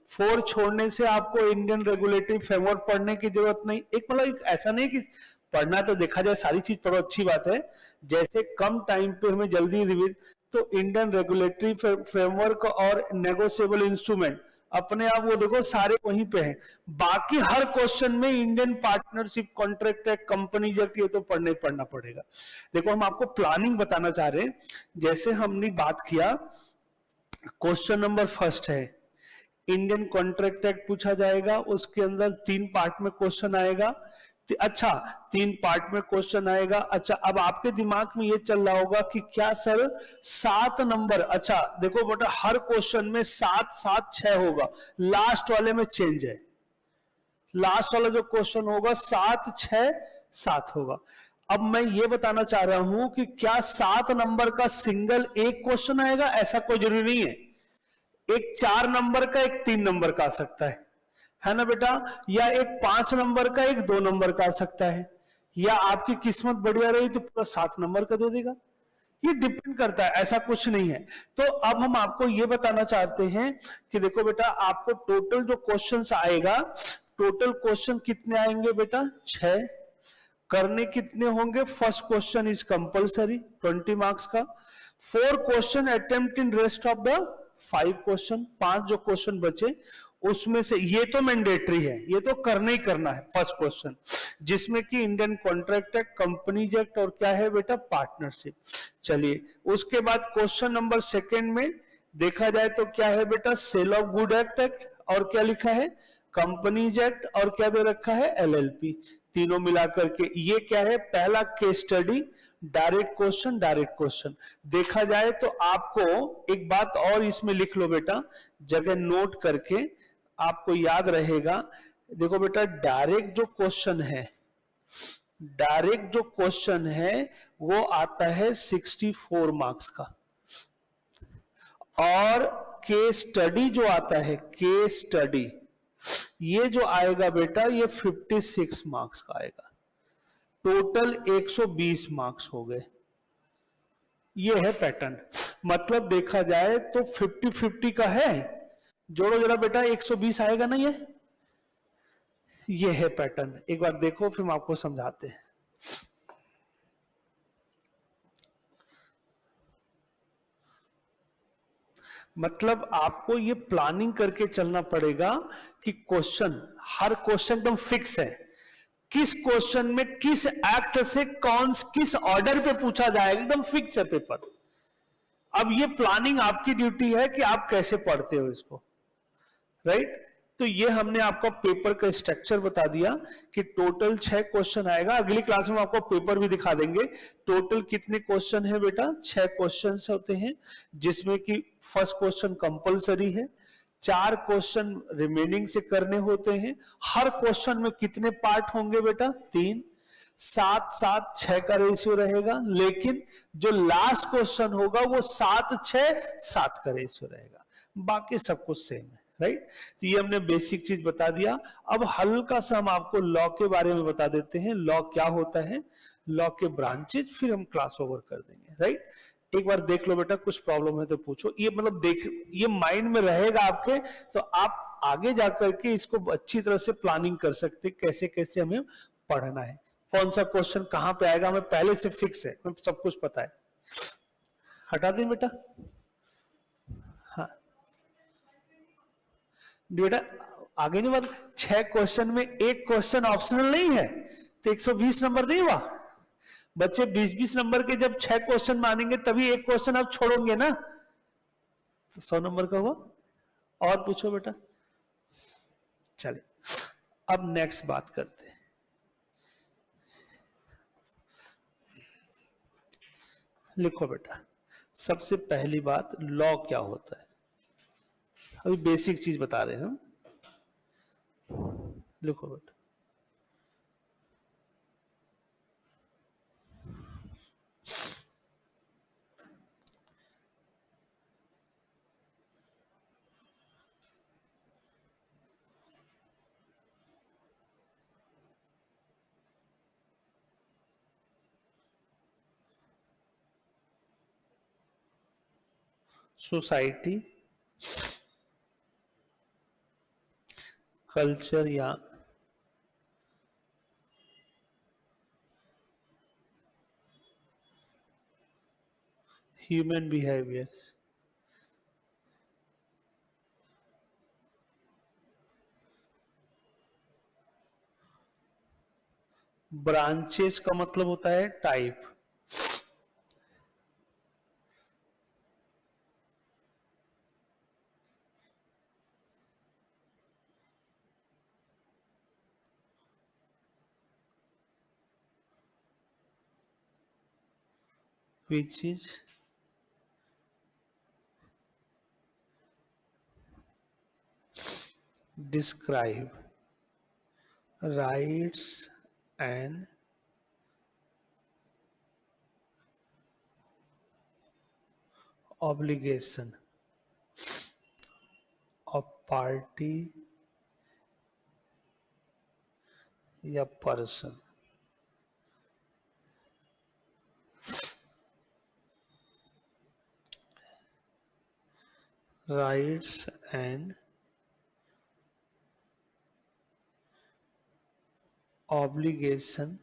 4 छोड़ने से आपको इंडियन रेगुलेटरी फ्रेमवर्क पढ़ने की जरूरत नहीं। एक मतलब ऐसा नहीं कि पढ़ना तो देखा जाए सारी चीज पढ़ो, अच्छी बात है, जैसे कम टाइम पे हमें जल्दी रिवीज, तो इंडियन रेगुलेटरी फ्रेमवर्क और नेगोशिएबल इंस्ट्रूमेंट अपने आप वो देखो सारे वहीं पे हैं। बाकी हर क्वेश्चन में Indian partnership contract act, company act, ये तो पढ़ना पड़ेगा। देखो हम आपको प्लानिंग बताना चाह रहे हैं। जैसे हमने बात किया, क्वेश्चन नंबर 1 है इंडियन कॉन्ट्रैक्ट एक्ट पूछा जाएगा, उसके अंदर 3 पार्ट में क्वेश्चन आएगा। अच्छा 3 पार्ट में क्वेश्चन आएगा। अच्छा अब आपके दिमाग में ये चल रहा होगा कि क्या सर 7 नंबर, अच्छा देखो बेटा हर क्वेश्चन में 7 7 6 होगा, लास्ट वाले में चेंज है। लास्ट वाला जो क्वेश्चन होगा 7 6 7 होगा। अब मैं ये बताना चाह रहा हूं कि क्या 7 नंबर का सिंगल एक क्वेश्चन आएगा? ऐसा कोई जरूरी नहीं है। एक 4 नंबर का, एक 3 नंबर का आ सकता है ना बेटा, या एक 5 नंबर का, एक 2 नंबर का आ सकता है, या आपकी किस्मत बढ़िया रही तो पूरा 7 नंबर का दे देगा। ये डिपेंड करता है, ऐसा कुछ नहीं है। तो अब हम आपको ये बताना चाहते हैं कि देखो बेटा, आपको टोटल जो क्वेश्चंस आएगा, टोटल क्वेश्चन कितने आएंगे बेटा, 6। करने कितने होंगे, first question is compulsory 20 marks का, 4 question attempt in rest of the 5 question, 5 जो क्वेश्चन बचे उसमें से ये तो मैंडेटरी है, ये तो करना ही करना है फर्स्ट क्वेश्चन, जिसमें कि Indian contract act, companies act और क्या है बेटा, पार्टनरशिप। चलिए उसके बाद क्वेश्चन नंबर सेकंड में देखा जाए तो क्या है बेटा, सेल ऑफ गुड एक्ट और क्या लिखा है, कंपनीज एक्ट और क्या दे रखा है, एलएलपी। तीनों मिलाकर के ये क्या है, पहला केस स्टडी, डायरेक्ट क्वेश्चन देखा जाए तो आपको एक बात और इसमें लिख लो बेटा, जगह नोट करके आपको याद रहेगा। देखो बेटा, डायरेक्ट जो क्वेश्चन है वो आता है 64 मार्क्स का, और केस स्टडी जो आता है, केस स्टडी ये जो आएगा बेटा, ये 56 मार्क्स का आएगा। टोटल 120 मार्क्स हो गए। ये है पैटर्न, मतलब देखा जाए तो 50-50 का है। जोड़ो जरा बेटा, 120 आएगा ना ये है पैटर्न। एक बार देखो फिर हम आपको समझाते हैं। मतलब आपको ये प्लानिंग करके चलना पड़ेगा कि क्वेश्चन, हर क्वेश्चन एकदम फिक्स है, किस क्वेश्चन में किस एक्ट से किस ऑर्डर पे पूछा जाएगा, एकदम फिक्स है पेपर। अब ये प्लानिंग आपकी ड्यूटी है कि आप कैसे पढ़ते हो इसको, राइट। तो ये हमने आपको पेपर का स्ट्रक्चर बता दिया कि टोटल 6 क्वेश्चन आएगा। अगली क्लास में आपको पेपर भी दिखा देंगे। टोटल कितने क्वेश्चन है बेटा, 6 क्वेश्चन होते हैं, जिसमें कि फर्स्ट क्वेश्चन कंपलसरी है, 4 क्वेश्चन रिमेनिंग से करने होते हैं। हर क्वेश्चन में कितने पार्ट होंगे बेटा, 3, 7-7-6 का रेशियो रहेगा, लेकिन जो लास्ट क्वेश्चन होगा वो 7-6-7 का रेशियो रहेगा, बाकी सब कुछ सेम है, राइट। तो ये हमने बेसिक चीज बता दिया। अब हल्का सा हम आपको लॉ के बारे में बता देते हैं, लॉ क्या होता है, लॉ के ब्रांचेज, फिर हम क्लास ओवर कर देंगे, राइट। एक बार देख लो बेटा, कुछ प्रॉब्लम है तो पूछो। ये मतलब ये माइंड में रहेगा आपके, तो आप आगे जाकर के इसको अच्छी तरह से प्लानिंग कर सकते, कैसे कैसे हमें पढ़ना है, कौन सा क्वेश्चन कहां पे आएगा, हमें पहले से फिक्स है, हमें सब कुछ पता है। हटा दें बेटा, हाँ बेटा, आगे नहीं बात, 6 क्वेश्चन में एक क्वेश्चन ऑप्शनल नहीं है, तो 120 नंबर नहीं हुआ बच्चे। 20-20 नंबर के जब 6 क्वेश्चन मानेंगे तभी एक क्वेश्चन आप छोड़ोगे ना, तो 100 नंबर का हुआ। और पूछो बेटा। चलिए अब नेक्स्ट बात करते हैं। लिखो बेटा, सबसे पहली बात, लॉ क्या होता है। अभी बेसिक चीज बता रहे हैं हम। लिखो बेटा, सोसाइटी, कल्चर या ह्यूमन बिहेवियर्स, ब्रांचेस का मतलब होता है type, which is describe rights and obligation of party या person. rights and obligation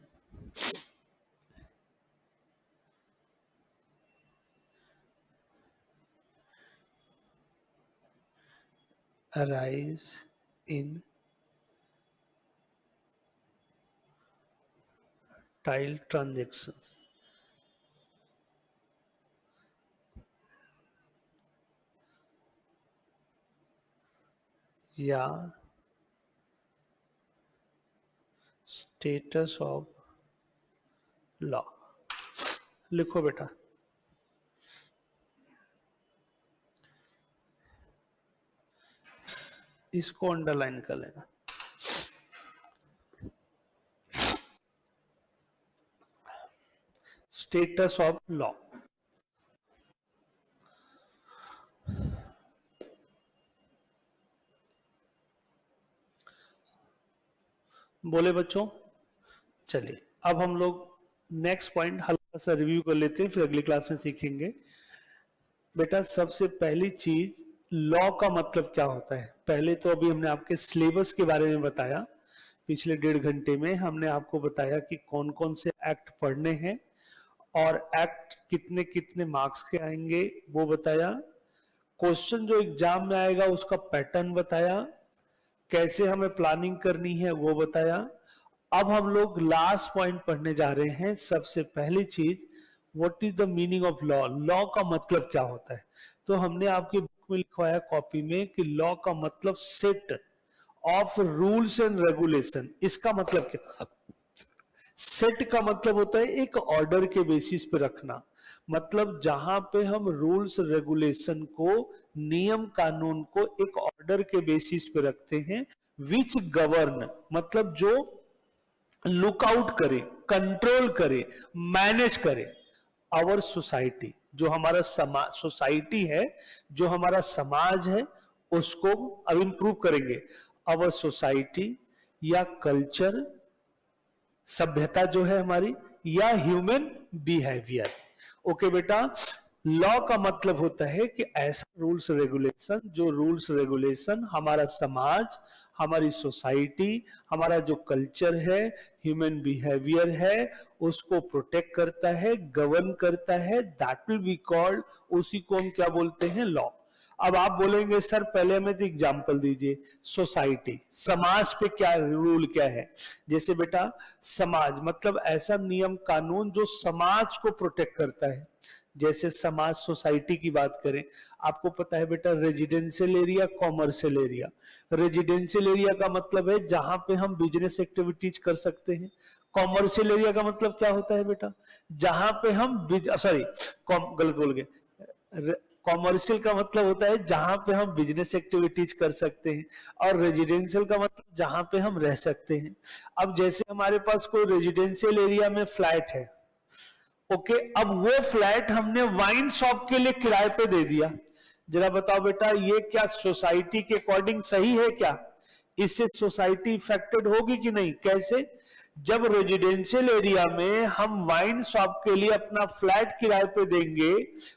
arise in tile transactions. या स्टेटस ऑफ लॉ। लिखो बेटा, इसको अंडरलाइन कर लेना। स्टेटस ऑफ लॉ, बोले बच्चों? चलिए अब हम लोग नेक्स्ट पॉइंट हल्का सा रिव्यू कर लेते हैं, फिर अगली क्लास में सीखेंगे। बेटा सबसे पहली चीज, लॉ का मतलब क्या होता है। पहले तो अभी हमने आपके सिलेबस के बारे में बताया, पिछले 1.5 घंटे में हमने आपको बताया कि कौन कौन से एक्ट पढ़ने हैं और एक्ट कितने कितने मार्क्स के आएंगे वो बताया, क्वेश्चन जो एग्जाम में आएगा उसका पैटर्न बताया, कैसे हमें प्लानिंग करनी है वो बताया। अब हम लोग लास्ट पॉइंट पढ़ने जा रहे हैं। सबसे पहली चीज, what is the meaning of law. Law का मतलब क्या होता है। तो हमने आपकी बुक में लिखवाया कॉपी में कि लॉ का मतलब set of rules and regulation. इसका मतलब क्या, सेट का मतलब होता है एक ऑर्डर के बेसिस पे रखना, मतलब जहां पे हम रूल्स रेगुलेशन को, नियम कानून को एक ऑर्डर के बेसिस पे रखते हैं, विच गवर्न मतलब जो लुकआउट करे, कंट्रोल करे, मैनेज करे आवर सोसाइटी, जो हमारा समाज, सोसाइटी है, जो हमारा समाज है, उसको अब इंप्रूव करेंगे। आवर सोसाइटी या कल्चर, सभ्यता जो है हमारी, या ह्यूमन बिहेवियर। ओके बेटा, लॉ का मतलब होता है कि ऐसा रूल्स रेगुलेशन, जो रूल्स रेगुलेशन हमारा समाज, हमारी सोसाइटी, हमारा जो कल्चर है, ह्यूमन बिहेवियर है, उसको प्रोटेक्ट करता है, गवर्न करता है, दैट विल बी कॉल्ड, उसी को हम क्या बोलते हैं, लॉ। अब आप बोलेंगे सर पहले हमें तो एग्जाम्पल दीजिए। सोसाइटी, समाज पे क्या रूल क्या है। जैसे बेटा समाज मतलब ऐसा नियम कानून जो समाज को प्रोटेक्ट करता है। जैसे समाज, सोसाइटी की बात करें, आपको पता है बेटा residential area, commercial area. Residential area का मतलब है जहां पे हम बिजनेस एक्टिविटीज कर सकते हैं। कॉमर्शियल एरिया का मतलब क्या होता है बेटा, जहां पे हम सॉरी गलत बोल गए, कॉमर्शियल का मतलब होता है जहां पे हम बिजनेस एक्टिविटीज कर सकते हैं, और रेजिडेंशियल का मतलब जहां पे हम रह सकते हैं। अब जैसे हमारे पास कोई रेजिडेंशियल एरिया में फ्लैट है, ओके, अब वो फ्लैट हमने वाइन शॉप के लिए किराए पे दे दिया। जरा बताओ बेटा ये क्या सोसाइटी के अकॉर्डिंग सही है क्या, इससे सोसाइटी इफेक्टेड होगी कि नहीं। कैसे, जब रेजिडेंशियल एरिया में हम वाइन शॉप के लिए अपना फ्लैट किराए पे देंगे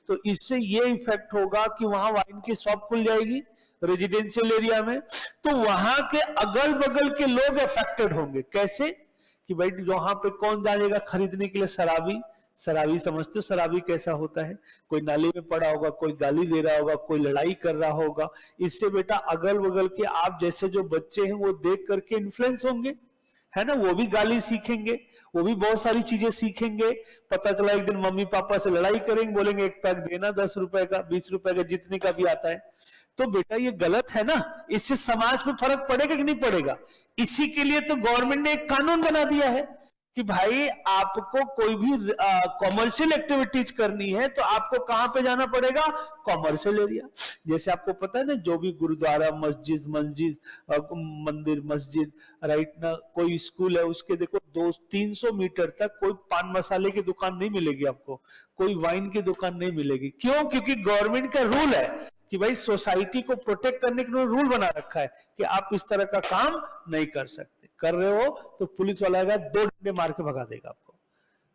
तो इससे ये इफेक्ट होगा कि वहां वाइन की शॉप खुल जाएगी रेजिडेंशियल एरिया में, तो वहां के अगल बगल के लोग अफेक्टेड होंगे। कैसे कि भाई वहां पे कौन जाएगा खरीदने के लिए, शराबी। शराबी समझते हो शराबी कैसा होता है, कोई नाली में पड़ा होगा, कोई गाली दे रहा होगा, कोई लड़ाई कर रहा होगा। इससे बेटा अगल बगल के आप जैसे जो बच्चे हैं वो देख करके इन्फ्लुएंस होंगे, है ना, वो भी गाली सीखेंगे, वो भी बहुत सारी चीजें सीखेंगे। पता चला एक दिन मम्मी पापा से लड़ाई करेंगे, बोलेंगे एक पैक देना 10 रुपए का, 20 रुपए का, जितने का भी आता है। तो बेटा ये गलत है ना, इससे समाज पे फर्क पड़ेगा कि नहीं पड़ेगा। इसी के लिए तो गवर्नमेंट ने एक कानून बना दिया है कि भाई आपको कोई भी कॉमर्शियल एक्टिविटीज करनी है तो आपको कहां पे जाना पड़ेगा, कॉमर्शियल एरिया। जैसे आपको पता है ना, जो भी गुरुद्वारा, मस्जिद, मंदिर, मस्जिद, राइट ना, कोई स्कूल है, उसके देखो 200-300 मीटर तक कोई पान मसाले की दुकान नहीं मिलेगी आपको, कोई वाइन की दुकान नहीं मिलेगी। क्यों, क्योंकि गवर्नमेंट का रूल है कि भाई सोसाइटी को प्रोटेक्ट करने के लिए रूल बना रखा है कि आप इस तरह का काम नहीं कर सकते। कर रहे हो तो पुलिस वाला आएगा, 2 डंडे मार के भगा देगा आपको।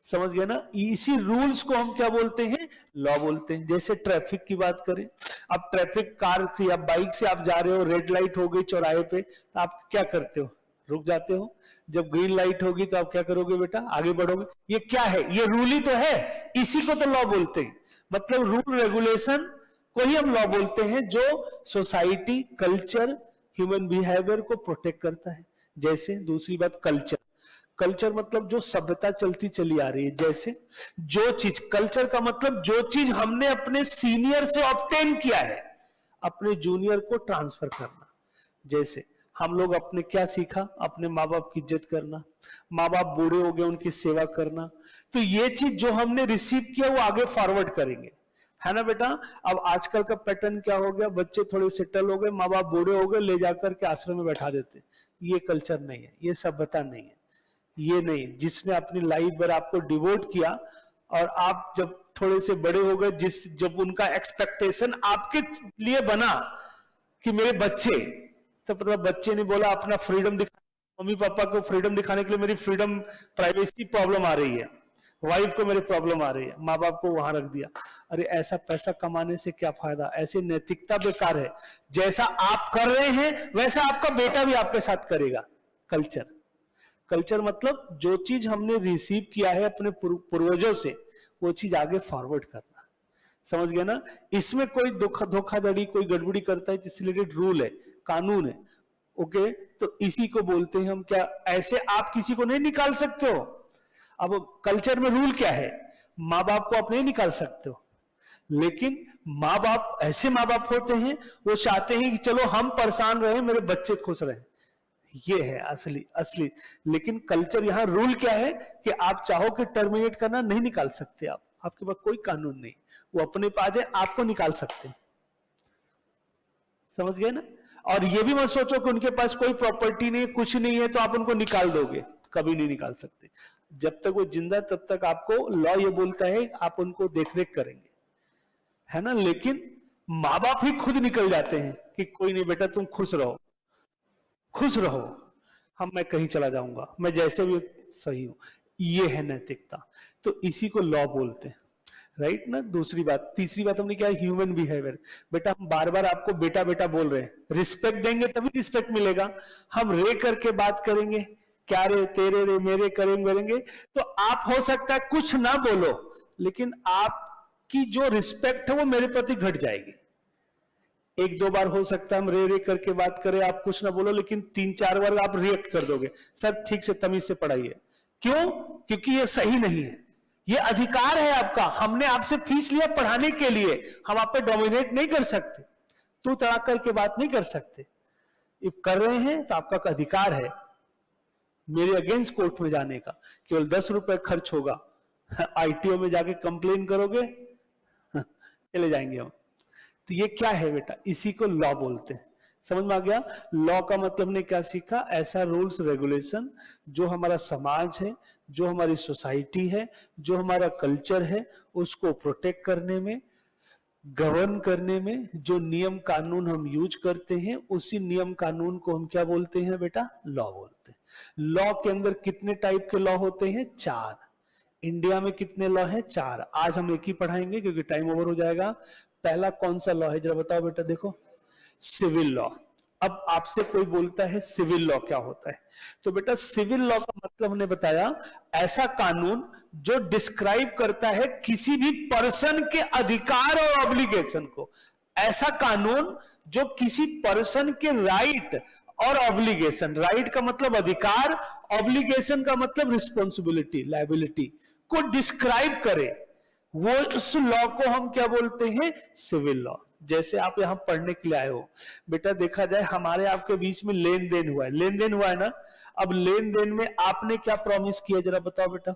समझ गए ना? इसी रूल्स को हम क्या बोलते हैं? लॉ बोलते हैं। जैसे ट्रैफिक की बात करें, अब ट्रैफिक कार से या बाइक से आप जा रहे हो, रेड लाइट हो गई चौराहे पे, तो आप क्या करते हो? रुक जाते हो। जब ग्रीन लाइट होगी तो आप क्या करोगे बेटा? आगे बढ़ोगे। ये क्या है? ये रूल ही तो है, इसी को तो लॉ बोलते हैं। मतलब रूल रेगुलेशन को ही हम लॉ बोलते हैं, जो सोसाइटी, कल्चर, ह्यूमन बिहेवियर को प्रोटेक्ट करता है। जैसे दूसरी बात, कल्चर। कल्चर मतलब जो सभ्यता चलती चली आ रही है। जैसे जो चीज, कल्चर का मतलब जो चीज हमने अपने सीनियर से ऑब्टेन किया है, अपने जूनियर को ट्रांसफर करना। जैसे हम लोग अपने क्या सीखा? अपने माँ बाप की इज्जत करना, माँ बाप बूढ़े हो गए उनकी सेवा करना। तो ये चीज जो हमने रिसीव किया वो आगे फॉरवर्ड करेंगे, है ना बेटा? अब आजकल का पैटर्न क्या हो गया? बच्चे थोड़े सेटल हो गए, माँ बाप बूढ़े हो गए, ले जाकर के आश्रम में बैठा देते। ये कल्चर नहीं है, ये सभ्यता नहीं है, ये नहीं। जिसने अपनी लाइफ भर आपको डिवोट किया और आप जब थोड़े से बड़े हो गए, जब उनका एक्सपेक्टेशन आपके लिए बना कि मेरे बच्चे, तो मतलब बच्चे ने बोला अपना फ्रीडम दिखा, मम्मी पापा को फ्रीडम दिखाने के लिए मेरी फ्रीडम, प्राइवेसी प्रॉब्लम आ रही है, वाइफ को मेरी प्रॉब्लम आ रही है, माँ बाप को वहां रख दिया। अरे ऐसा पैसा कमाने से क्या फायदा? ऐसी नैतिकता बेकार है। जैसा आप कर रहे हैं वैसा आपका बेटा भी आपके साथ करेगा। कल्चर, कल्चर मतलब जो चीज हमने रिसीव किया है अपने पूर्वजों से, वो चीज आगे फॉरवर्ड करना। समझ गए ना? इसमें कोई धोखाधड़ी, कोई गड़बड़ी करता है तो इससे रिलेटेड रूल है, कानून है। ओके, तो इसी को बोलते हैं हम क्या? ऐसे आप किसी को नहीं निकाल सकते हो। अब कल्चर में रूल क्या है? माँ बाप को आप नहीं निकाल सकते हो, लेकिन माँ बाप, ऐसे माँ बाप होते हैं वो चाहते हैं कि चलो हम परेशान रहे, मेरे बच्चे खुश रहे। ये है असली। लेकिन कल्चर, यहां रूल क्या है कि आप चाहो कि टर्मिनेट करना, नहीं निकाल सकते आप, आपके पास कोई कानून नहीं। वो अपने पास है, आपको निकाल सकते हैं। समझ गए ना? और ये भी मत सोचो कि उनके पास कोई प्रॉपर्टी नहीं, कुछ नहीं है तो आप उनको निकाल दोगे, कभी नहीं निकाल सकते। जब तक वो जिंदा तब तक आपको लॉ ये बोलता है आप उनको देखरेख करेंगे, है ना? लेकिन माँ बाप ही खुद निकल जाते हैं कि कोई नहीं बेटा तुम खुश रहो, खुश रहो, मैं कहीं चला जाऊंगा, मैं जैसे भी सही हूं। ये है नैतिकता, तो इसी को लॉ बोलते हैं, राइट ना? दूसरी बात, तीसरी बात हमने क्या? Human behaviour. बेटा हम बार बार आपको बेटा बेटा बोल रहे हैं, रिस्पेक्ट देंगे तभी रिस्पेक्ट मिलेगा। हम रे करके बात करेंगे, क्या रे, तेरे रे, मेरे करेंगे, तो आप हो सकता है कुछ ना बोलो, लेकिन आपकी जो रिस्पेक्ट है वो मेरे प्रति घट जाएगी। एक दो बार हो सकता है हम रे करके बात करें, आप कुछ ना बोलो, लेकिन 3-4 बार आप रिएक्ट कर दोगे, सर ठीक से तमीज से पढ़ाइए। क्यों? क्योंकि ये सही नहीं है, ये अधिकार है आपका, हमने आपसे फीस लिया पढ़ाने के लिए, हम आप पे डोमिनेट नहीं कर सकते, तू तड़ा करके बात नहीं कर सकते। कर रहे हैं तो आपका अधिकार है मेरे अगेंस्ट कोर्ट में जाने का, केवल 10 रुपए खर्च होगा, आईटीओ में जाके कंप्लेन करोगे, चले जाएंगे हम। तो ये क्या है बेटा? इसी को लॉ बोलते हैं। समझ में आ गया? लॉ का मतलब ने क्या सीखा? ऐसा रूल्स रेगुलेशन जो हमारा समाज है, जो हमारी सोसाइटी है, जो हमारा कल्चर है, उसको प्रोटेक्ट करने में, गवर्न करने में जो नियम कानून हम यूज करते हैं, उसी नियम कानून को हम क्या बोलते हैं बेटा? लॉ बोलते हैं। लॉ के अंदर कितने टाइप के लॉ होते हैं? 4। इंडिया में कितने लॉ हैं? 4। आज हम एक ही पढ़ाएंगे क्योंकि टाइम ओवर हो जाएगा। पहला कौन सा लॉ है जरा बताओ बेटा? देखो, सिविल लॉ। अब आपसे कोई बोलता है सिविल लॉ क्या होता है, तो बेटा सिविल लॉ का मतलब हमने बताया, ऐसा कानून जो डिस्क्राइब करता है किसी भी पर्सन के अधिकार और ऑब्लिगेशन को। ऐसा कानून जो किसी पर्सन के राइट और ऑब्लिगेशन, राइट का मतलब अधिकार, ऑब्लिगेशन का मतलब रिस्पॉन्सिबिलिटी, लायबिलिटी को डिस्क्राइब करे, वो उस लॉ को हम क्या बोलते हैं? Civil law. जैसे आप यहां पढ़ने के लिए आए हो बेटा, देखा जाए हमारे आपके बीच में लेन देन हुआ है, लेन देन हुआ है ना? अब लेन देन में आपने क्या प्रॉमिस किया जरा बताओ बेटा?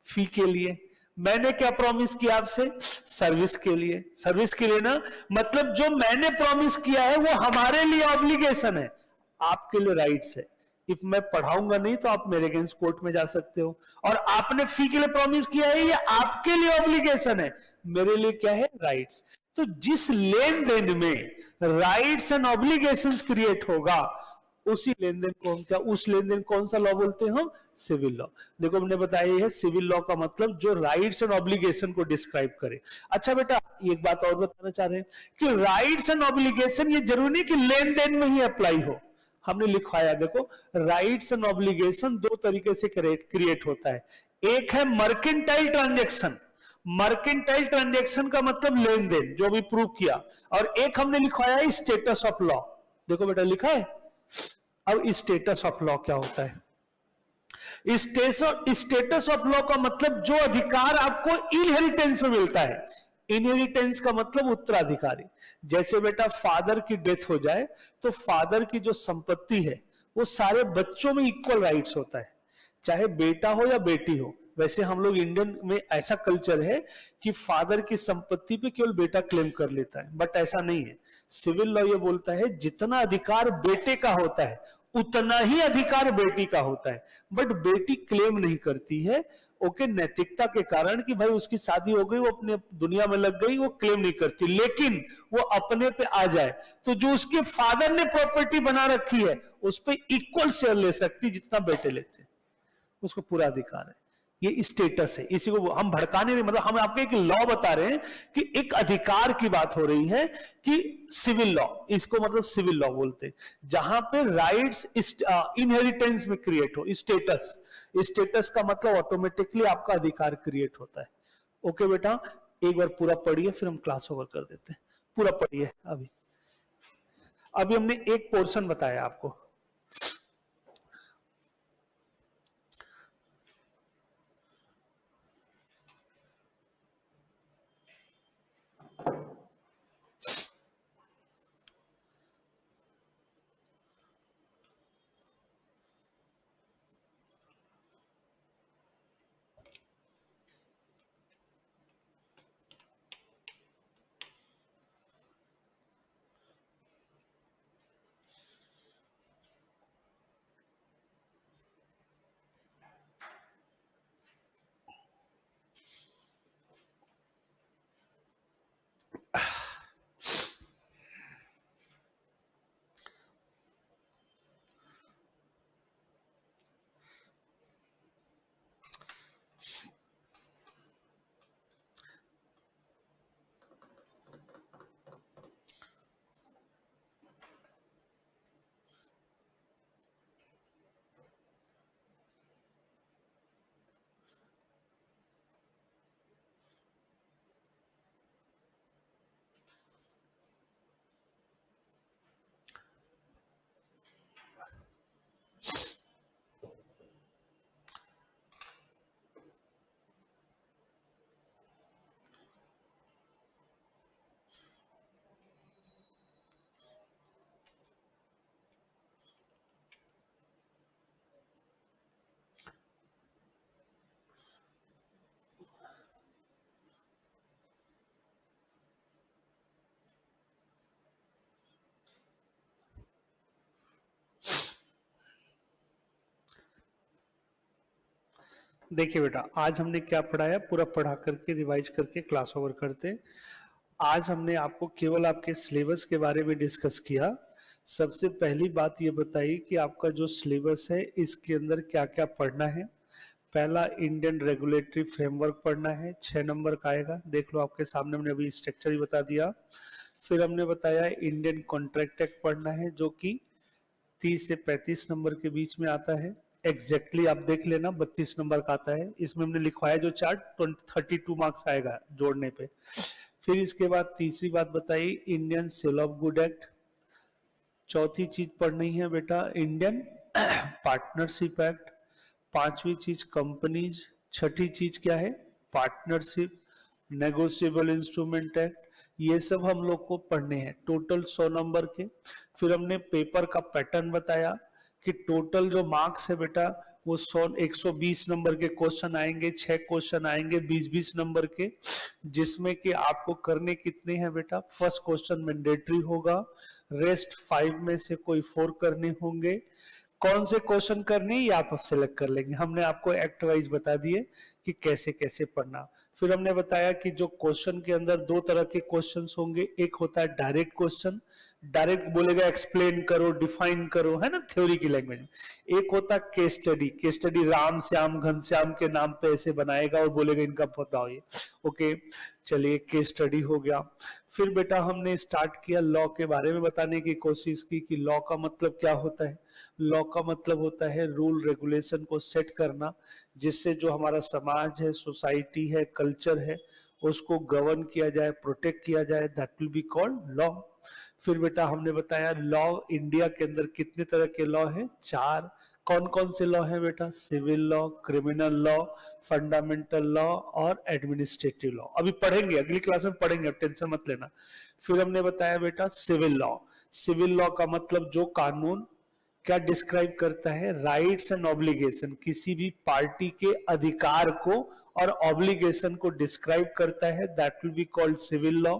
फी के लिए। मैंने क्या प्रॉमिस किया आपसे? सर्विस के लिए। सर्विस के लिए ना, मतलब जो मैंने प्रॉमिस किया है वो हमारे लिए ऑब्लिगेशन है, आपके लिए राइट्स है। इफ मैं पढ़ाऊंगा नहीं तो आप मेरे अगेंस्ट कोर्ट में जा सकते हो, और आपने फी के लिए प्रॉमिस किया है, ये आपके लिए ऑब्लिगेशन है, मेरे लिए क्या है? राइट्स। तो जिस लेन देन में राइट्स एंड ऑब्लिगेशंस क्रिएट होगा, उसी लेन देन को हम क्या, उस लेन देन कौन सा लॉ बोलते हैं हम, सिविल लॉ। देखो हमने बताया है सिविल लॉ का मतलब जो राइट्स एंड ऑब्लिगेशन को डिस्क्राइब करे। अच्छा बेटा एक बात और बताना चाह रहे हैं कि राइट्स एंड ऑब्लिगेशन ये जरूरी नहीं कि लेन देन में ही अप्लाई हो। हमने लिखवाया देखो राइट्स एंड ऑब्लिगेशन दो तरीके से क्रिएट होता है। एक है मर्केंटाइल ट्रांजेक्शन, मर्केंटाइल ट्रांजेक्शन का मतलब लेन देन जो भी प्रूव किया, और एक हमने लिखवाया है स्टेटस ऑफ लॉ। देखो बेटा लिखा है। अब स्टेटस ऑफ लॉ क्या होता है? स्टेटस ऑफ लॉ का मतलब जो अधिकार आपको इनहेरिटेंस में मिलता है। इनहेरिटेंस का मतलब उत्तराधिकारी। जैसे बेटा फादर की डेथ हो जाए तो फादर की जो संपत्ति है वो सारे बच्चों में इक्वल राइट्स होता है, चाहे बेटा हो या बेटी हो। वैसे हम लोग इंडियन में ऐसा कल्चर है कि फादर की संपत्ति पे केवल बेटा क्लेम कर लेता है, बट ऐसा नहीं है। सिविल लॉ ये बोलता है जितना अधिकार बेटे का होता है उतना ही अधिकार बेटी का होता है, बट बेटी क्लेम नहीं करती है। ओके, नैतिकता के कारण कि भाई उसकी शादी हो गई, वो अपने दुनिया में लग गई, वो क्लेम नहीं करती, लेकिन वो अपने पे आ जाए तो जो उसके फादर ने प्रॉपर्टी बना रखी है उस पर इक्वल शेयर ले सकती जितना बेटे लेते हैं, उसको पूरा अधिकार है। ये स्टेटस है, इसी को हम भड़काने नहीं, मतलब हम आपको एक लॉ बता रहे हैं कि एक अधिकार की बात हो रही है कि सिविल लॉ, इसको मतलब सिविल लॉ बोलते हैं जहां पे राइट्स इनहेरिटेंस में क्रिएट हो। स्टेटस, स्टेटस का मतलब ऑटोमेटिकली आपका अधिकार क्रिएट होता है। ओके बेटा एक बार पूरा पढ़िए फिर हम क्लास ओवर कर देते हैं। पूरा पढ़िए। अभी अभी हमने एक पोर्शन बताया आपको। देखिए बेटा आज हमने क्या पढ़ाया, पूरा पढ़ा करके रिवाइज करके क्लास ओवर करते। आज हमने आपको केवल आपके सिलेबस के बारे में डिस्कस किया। सबसे पहली बात ये बताई कि आपका जो सिलेबस है इसके अंदर क्या क्या पढ़ना है। पहला इंडियन रेगुलेटरी फ्रेमवर्क पढ़ना है, 6 नंबर का आएगा, देख लो आपके सामने हमने अभी स्ट्रक्चर ही बता दिया। फिर हमने बताया इंडियन कॉन्ट्रैक्ट एक्ट पढ़ना है जो कि 30 से 35 नंबर के बीच में आता है। एग्जैक्टली आप देख लेना 32 नंबर का आता है। इसमें हमने लिखवाया जो चार्ट 32 मार्क्स आएगा जोड़ने पे। फिर इसके बाद तीसरी बात बताई Indian sale of good act. चौथी चीज पढ़नी है बेटा इंडियन पार्टनरशिप एक्ट। पांचवी चीज कंपनीज। छठी चीज क्या है, पार्टनरशिप, नेगोशिएबल इंस्ट्रूमेंट एक्ट। ये सब हम लोग को पढ़ने हैं, टोटल 100 नंबर के। फिर हमने पेपर का पैटर्न बताया कि टोटल जो मार्क्स है बेटा वो 120 नंबर के क्वेश्चन आएंगे, 6 क्वेश्चन आएंगे 20-20 नंबर के, जिसमें कि आपको करने कितने हैं बेटा, फर्स्ट क्वेश्चन मैंडेटरी होगा, रेस्ट 5 में से कोई 4 करने होंगे। कौन से क्वेश्चन करने ये आप सिलेक्ट कर लेंगे, हमने आपको एक्ट वाइज बता दिए कि कैसे कैसे पढ़ना। फिर हमने बताया कि जो क्वेश्चन के अंदर दो तरह के क्वेश्चंस होंगे, एक होता है डायरेक्ट क्वेश्चन, डायरेक्ट बोलेगा एक्सप्लेन करो, डिफाइन करो, है ना, थ्योरी की लैंग्वेज में। एक होता है case study, case study Ram Shyam Ghanshyam के नाम पे ऐसे बनाएगा और बोलेगा इनका बताओ ये। ओके, चलिए केस स्टडी हो गया। फिर बेटा हमने स्टार्ट किया लॉ के बारे में बताने की कोशिश की कि लॉ का मतलब क्या होता है। लॉ का मतलब होता है रूल रेगुलेशन को सेट करना, जिससे जो हमारा समाज है, सोसाइटी है, कल्चर है, उसको गवर्न किया जाए, प्रोटेक्ट किया जाए, that will be called law. फिर बेटा हमने बताया लॉ इंडिया के अंदर कितने तरह के लॉ हैं, 4। कौन कौन से लॉ हैं बेटा, civil law, criminal law, fundamental law और एडमिनिस्ट्रेटिव लॉ। अभी पढ़ेंगे, अगली क्लास में पढ़ेंगे, अब टेंशन मत लेना। फिर हमने बताया बेटा सिविल लॉ। सिविल लॉ का मतलब जो कानून क्या डिस्क्राइब करता है, राइट्स एंड ऑब्लिगेशन, किसी भी पार्टी के अधिकार को और ऑब्लिगेशन को डिस्क्राइब करता है, that will be called civil law.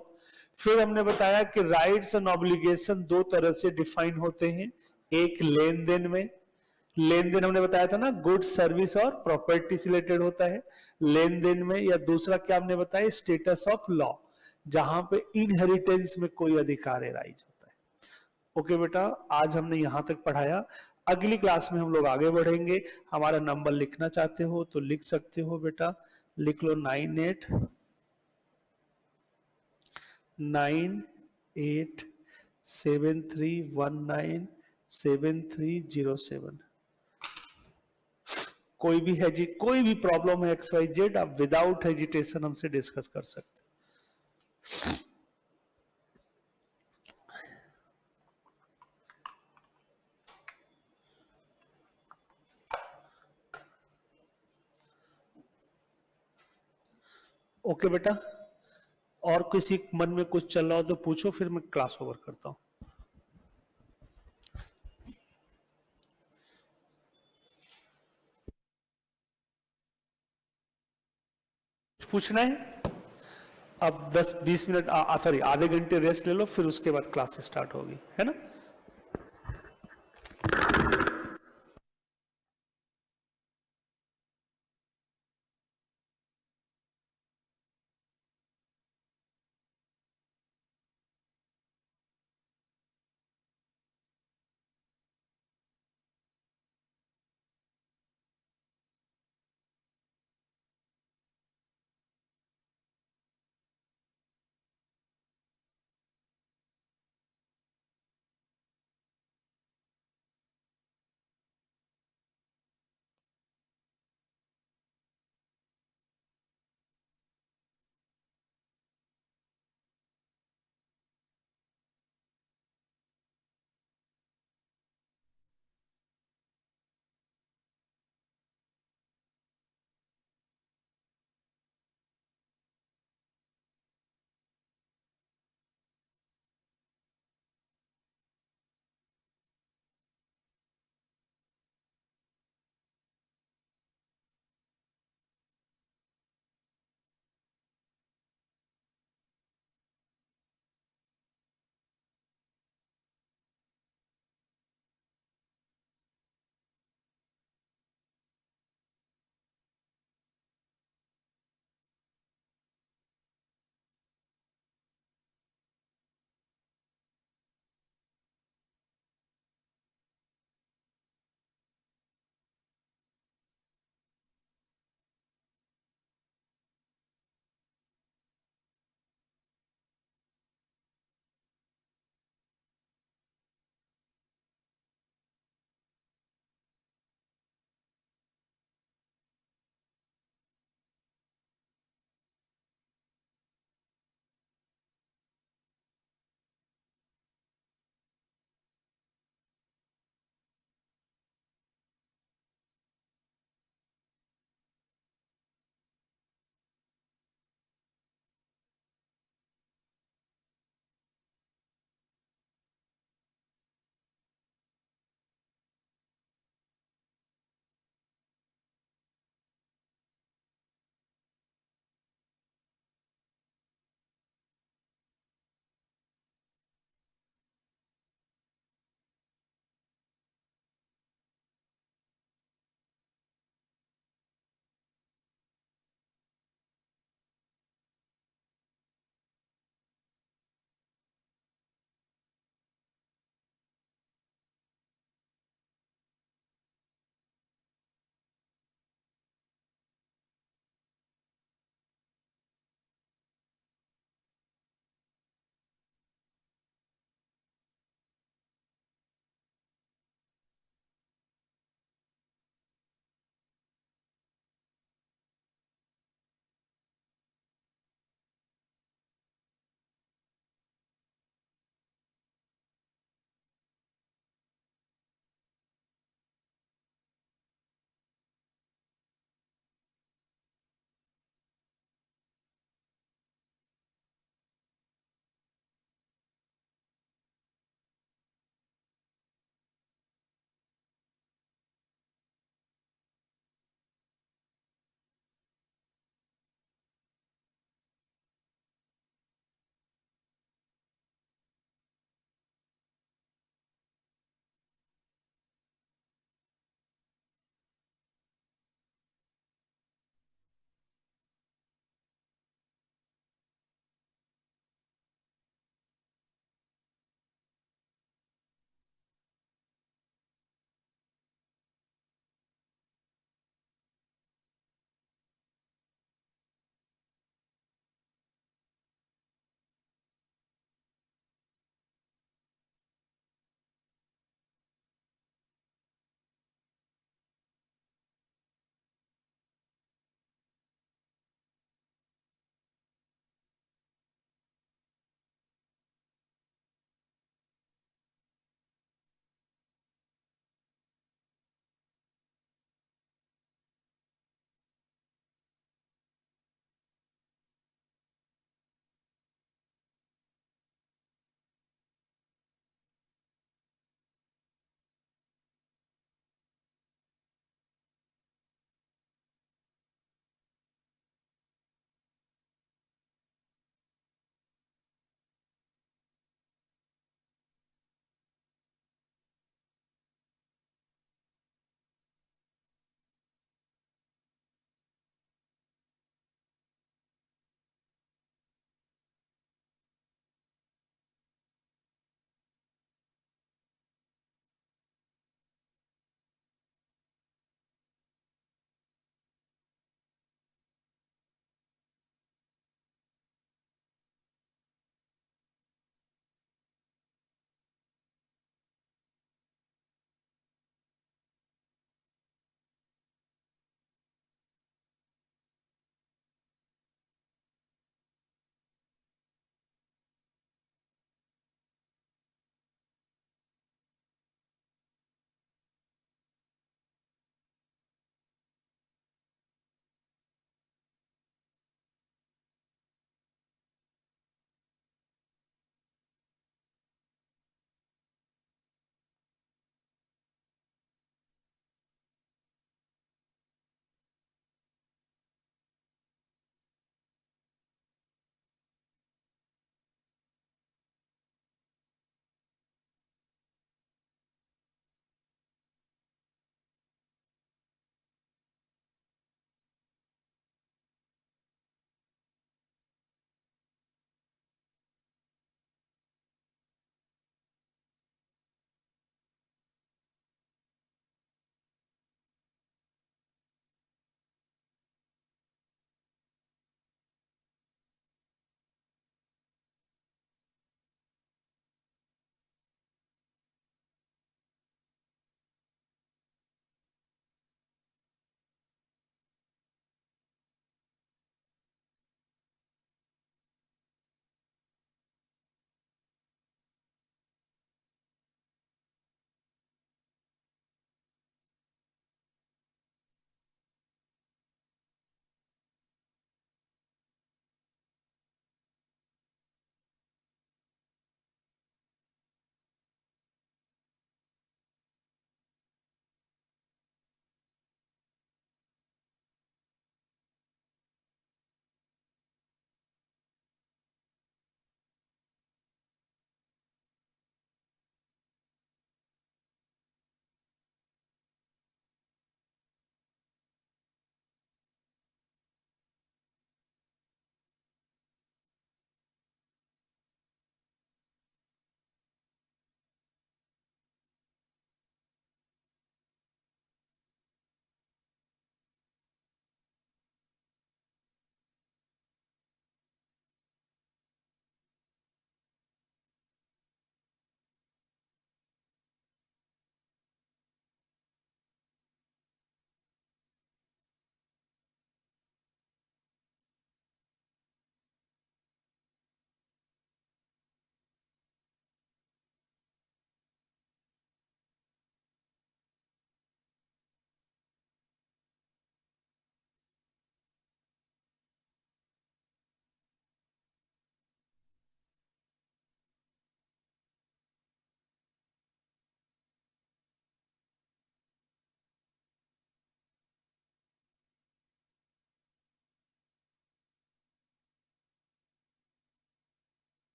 फिर हमने बताया कि राइट्स एंड ऑब्लिगेशन दो तरह से डिफाइन होते हैं, एक लेन देन में, लेन देन हमने बताया था ना, गुड्स सर्विस और प्रॉपर्टी से रिलेटेड होता है लेन देन में, या दूसरा क्या हमने बताया, स्टेटस ऑफ लॉ, जहां पे इनहेरिटेंस में कोई अधिकार राइज होता है। ओके बेटा, आज हमने यहां तक पढ़ाया, अगली क्लास में हम लोग आगे बढ़ेंगे। हमारा नंबर लिखना चाहते हो तो लिख सकते हो बेटा, लिख लो 9873197307। कोई भी है जी, कोई भी प्रॉब्लम है XYZ, आप विदाउट हेजिटेशन हमसे डिस्कस कर सकते। ओके बेटा, और किसी मन में कुछ चल रहा हो तो पूछो, फिर मैं क्लास ओवर करता हूं। पूछना है? अब 10-20 मिनट सॉरी आधे घंटे रेस्ट ले लो, फिर उसके बाद क्लास स्टार्ट होगी, है ना।